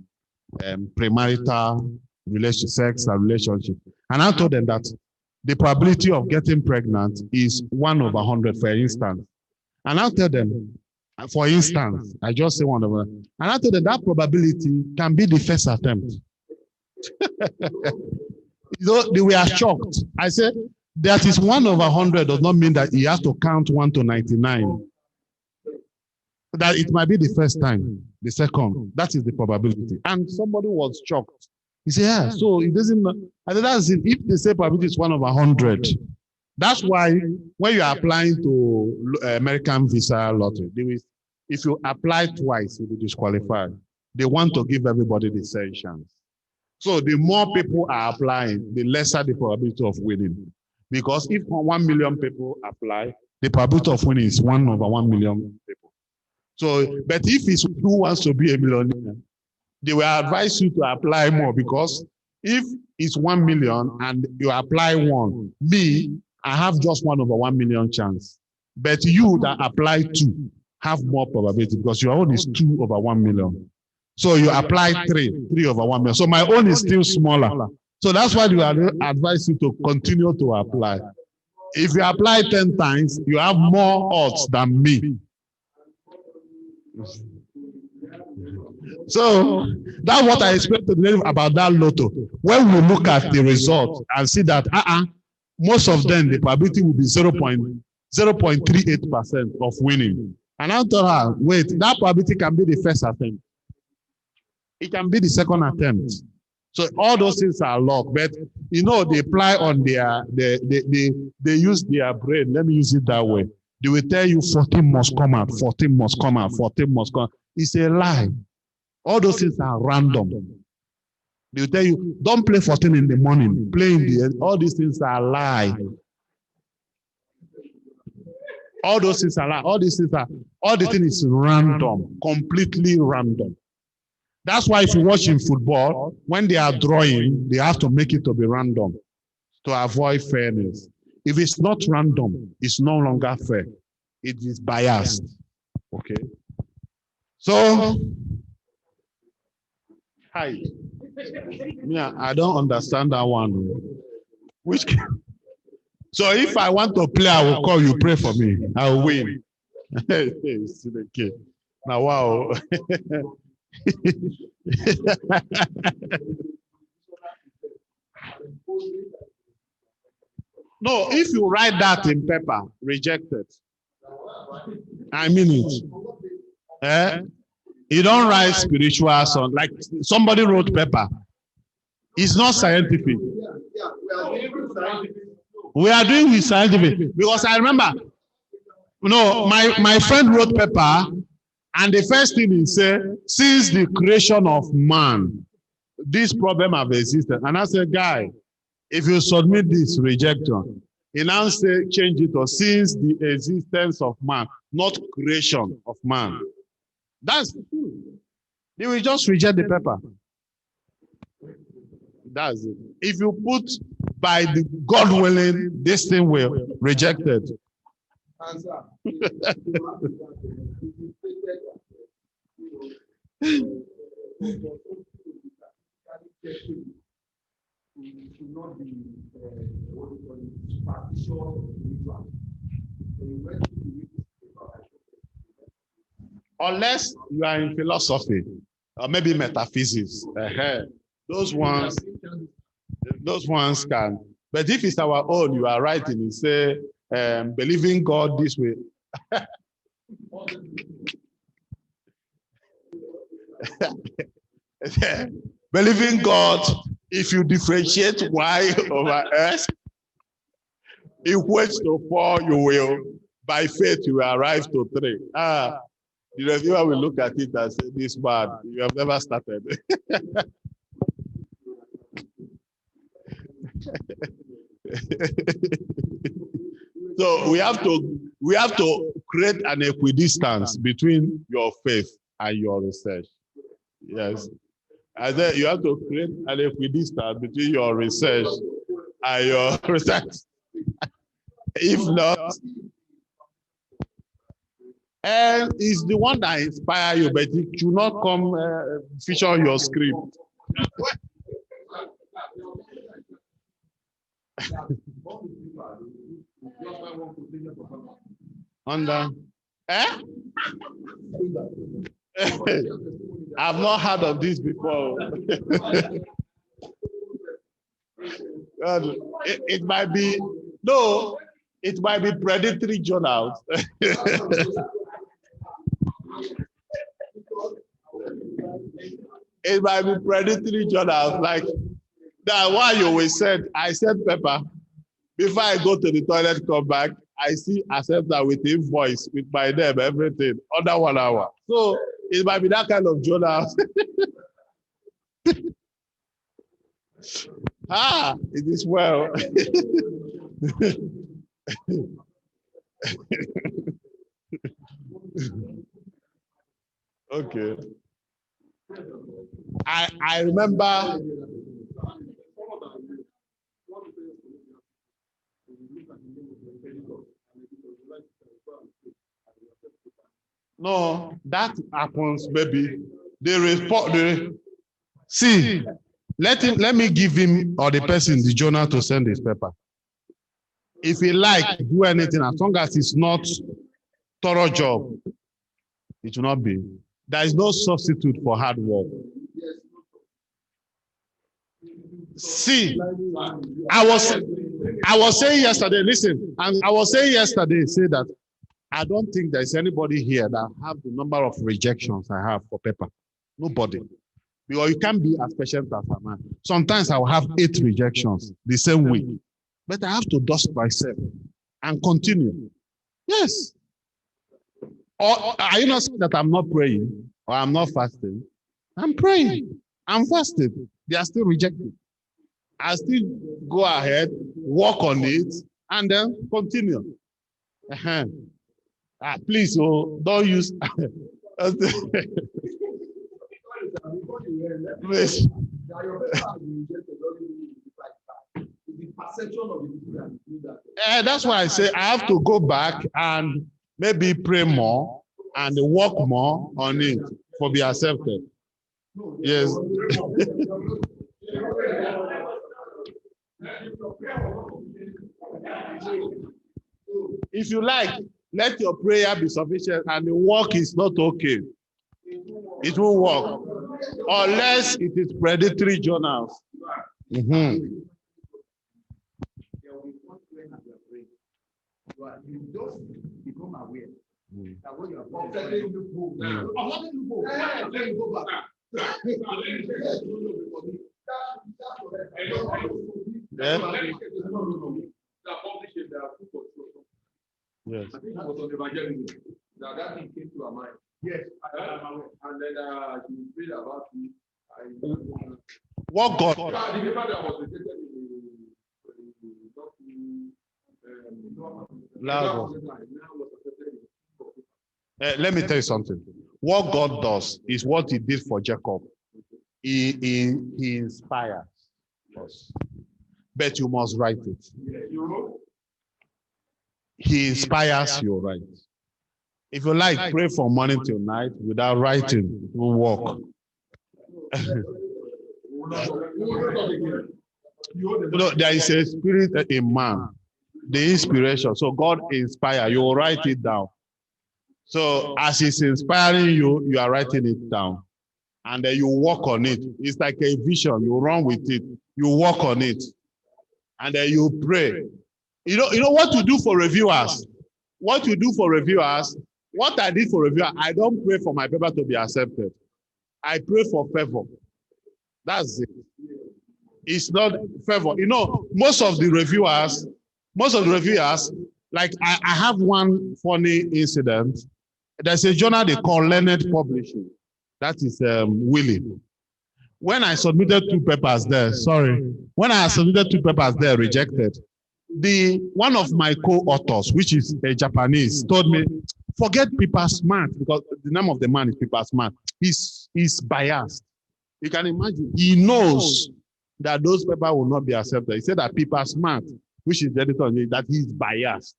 premarital relationship, sex and relationship, and I told them that the probability of getting pregnant is 1/100, for instance. And I'll tell them, for instance, I just say 1/100, and I told them that probability can be the first attempt. They were shocked. I said, that is 1/100 does not mean that he has to count 1 to 99. That it might be the first time, the second. That is the probability. And somebody was shocked. He said, yeah, so it doesn't, I said, that's it. If they say probability is 1/100, that's why when you are applying to American visa lottery, if you apply twice, you'll be disqualified. They want to give everybody the same chance. So the more people are applying, the lesser the probability of winning. Because if 1 million people apply, the probability of winning is 1/1 million people. So, but if it's who wants to be a millionaire, they will advise you to apply more, because if it's 1 million and you apply one, I have just 1/1 million chance. But you that apply 2 have more probability, because your own is 2/1 million. So you apply 3/1 million. So my own is still smaller. So that's why you advise you to continue to apply. If you apply 10 times, you have more odds than me. So that's what I expect to know about that lotto. When we look at the result and see that most of them, the probability will be 0.38% of winning. And I told her, wait, that probability can be the first attempt. It can be the second attempt. So all those things are locked, but they apply on their, they use their brain. Let me use it that way. They will tell you 14 must come out, 14 must come out, 14 must come out. It's a lie. All those things are random. They will tell you, don't play 14 in the morning, play in the end. All these things are lie. All those things are lie. All the thing is random, completely random. That's why if you watch in football, when they are drawing, they have to make it to be random to avoid fairness. If it's not random, it's no longer fair. It is biased. Okay. So, hi. Yeah, I don't understand that one. So if I want to play, I will call you, pray for me. I will win. Now, wow. No, if you write that in paper, rejected. I mean it. You don't write spiritual song like somebody wrote paper. It's not scientific. We are doing with scientific because I remember. No, my friend wrote paper, and the first thing he said, since the creation of man, this problem have existed. And I said, guy, if you submit this rejection, he now say change it to since the existence of man, not creation of man. That's true. They will just reject the paper. That's it. If you put by the God willing, this thing will rejected. Unless you are in philosophy or maybe metaphysics, those ones can. But if it's our own, you are writing and say, believing God this way. Believing God, if you differentiate Y over S, equals to 4, you will, by faith, you will arrive to 3. The reviewer will look at it and say, this bad, you have never started. So we have to create an equidistance between your faith and your research. Yes. And then you have to create an equidistance between your research and your research. If not, and it's the one that inspires you, but it should not come feature on your script. Under, I've not heard of this before. It might be, no, it might be predatory journals. It might be predatory journals, like that one you will send. I send paper. Before I go to the toilet, come back, I see acceptor with invoice, with my name, everything, under 1 hour. So it might be that kind of journal. It is well. Okay. I remember. No, that happens maybe. They report. See, let me give him or the person the journal to send his paper. If he like, do anything, as long as it's not thorough job, it will not be. There is no substitute for hard work. See, I was saying yesterday, listen, and I was saying yesterday, say that I don't think there's anybody here that have the number of rejections I have for paper. Nobody. Because you can't be as patient as a man. Sometimes I will have 8 rejections the same week. But I have to dust myself and continue. Yes. Or are you not saying that I'm not praying or I'm not fasting? I'm praying. I'm fasting. They are still rejected. I still go ahead, work on it, and then continue. Please, don't use. Please. That's why I say I have to go back and maybe pray more and work more on it for be accepted. Yes. If you like, let your prayer be sufficient and the work is not okay. It won't work unless it is predatory journals. you just become aware that what you are doing. Let you go back. Yes. I think it was on evangelism that thing came to our mind. Yes, and then she prayed about it. What God? The paper that was rejected let me tell you something. What God does is what He did for Jacob. He inspires us, but you must write it. He inspires you, right? If you like, pray from morning till night without writing, it will work. There is a spirit in man, the inspiration. So God inspires. You will write it down. So as He's inspiring you, you are writing it down. And then you work on it. It's like a vision. You run with it. You work on it. And then you pray. You know what to do for reviewers? What you do for reviewers, what I did for reviewers, I don't pray for my paper to be accepted. I pray for favor. That's it. It's not favor. You know, most of the reviewers, like I have one funny incident. There's a journal they call Learned Publishing. That is Willie. When I submitted 2 papers there, rejected. One of my co-authors, which is a Japanese, told me, forget Paper Smart, because the name of the man is Paper Smart. He's biased. You can imagine. He knows that those papers will not be accepted. He said that Paper Smart, which is the editor, that he's biased.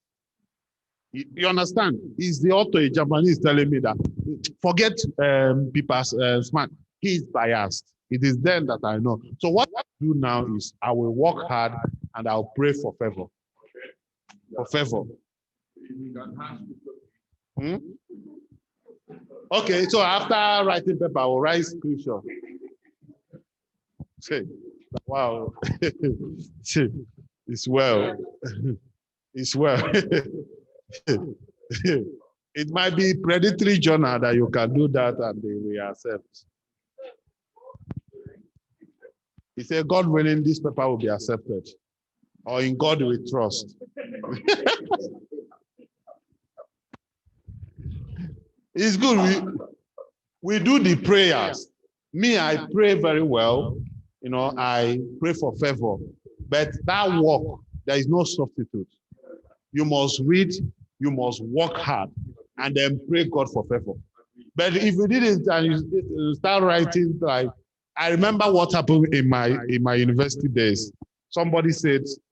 You understand? He's the author, a Japanese, telling me that forget Paper Smart. He's biased. It is then that I know. So what I do now is I will work hard and I'll pray for favor. For favor. Okay, so after writing paper, I will write scripture. Say, wow. It's well. It's well. It might be predatory journal that you can do that and they will accept. He said, God willing, this paper will be accepted. Or in God we trust. It's good. We do the prayers. Me, I pray very well. You know, I pray for favor. But that work, there is no substitute. You must read, you must work hard, and then pray God for favor. But if you didn't and you start writing, like, I remember what happened in my university days. Somebody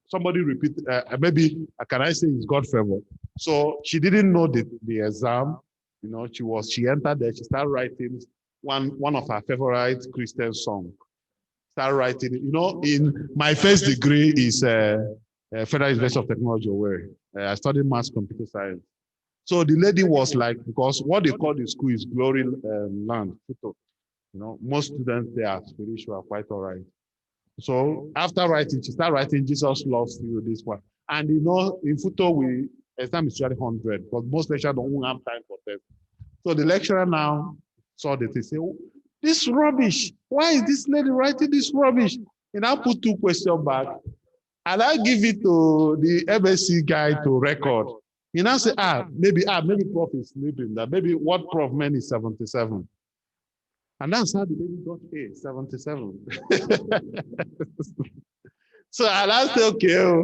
repeated, maybe, can I say it's God favor? So she didn't know the exam. You know, she entered there, she started writing one of her favorite Christian songs. Started writing, you know, in my first degree is Federal University of Technology, Owerri. I studied mass computer science. So the lady was like, because what they call the school is Glory Land. You know, most students there are spiritual, quite all right. So after writing, she started writing Jesus loves you, this one. And you know, in Futo, exam is usually 100, because most lecturers don't have time for test. So the lecturer now saw that, they say, oh, this rubbish. Why is this lady writing this rubbish? And I put 2 questions back. And I give it to the MSc guy to record. He now say, maybe prof is sleeping. That maybe what prof meant is 77. And that's how the lady got A, 77. So I said, okay,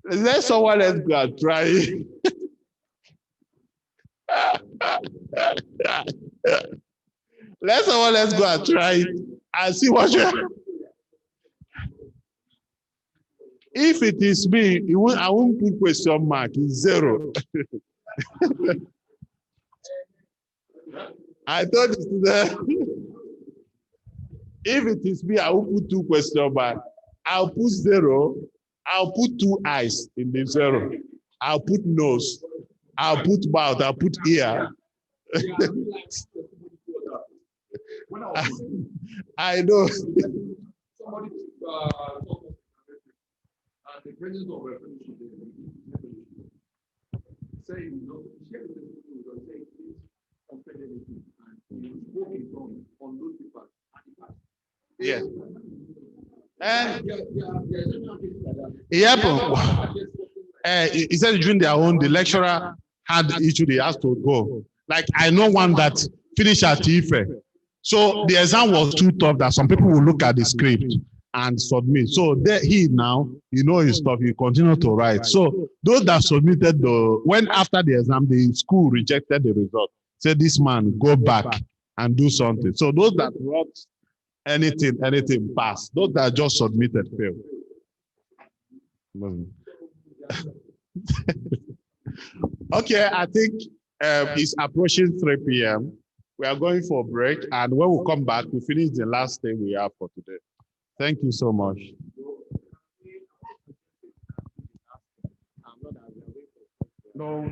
let someone else go and try it. Let someone else go and try it and see what you. If it is me, I won't put question mark. It's 0. I told the student, if it is me, I will put 2 question mark. I'll put 0. I'll put 2 eyes in the 0. I'll put nose. I'll put mouth. I'll put ear. I know. Somebody and the presence of revelation. saying, you know, share with the people who are saying, please compare anything and you spoke in tongues on those people at the past. Yes. He said during their own, the lecturer had the issue, they asked to go. Like I know one that finished at Ife. So the exam was too tough that some people will look at the script and submit. So there, he now, you know his stuff, he continue to write. So those that submitted, when after the exam, the school rejected the result. Said this man, go back and do something. So those that wrote anything pass. Those that just submitted fail. Okay, I think it's approaching 3 p.m. We are going for a break, and when we come back, we finish the last thing we have for today. Thank you so much. No.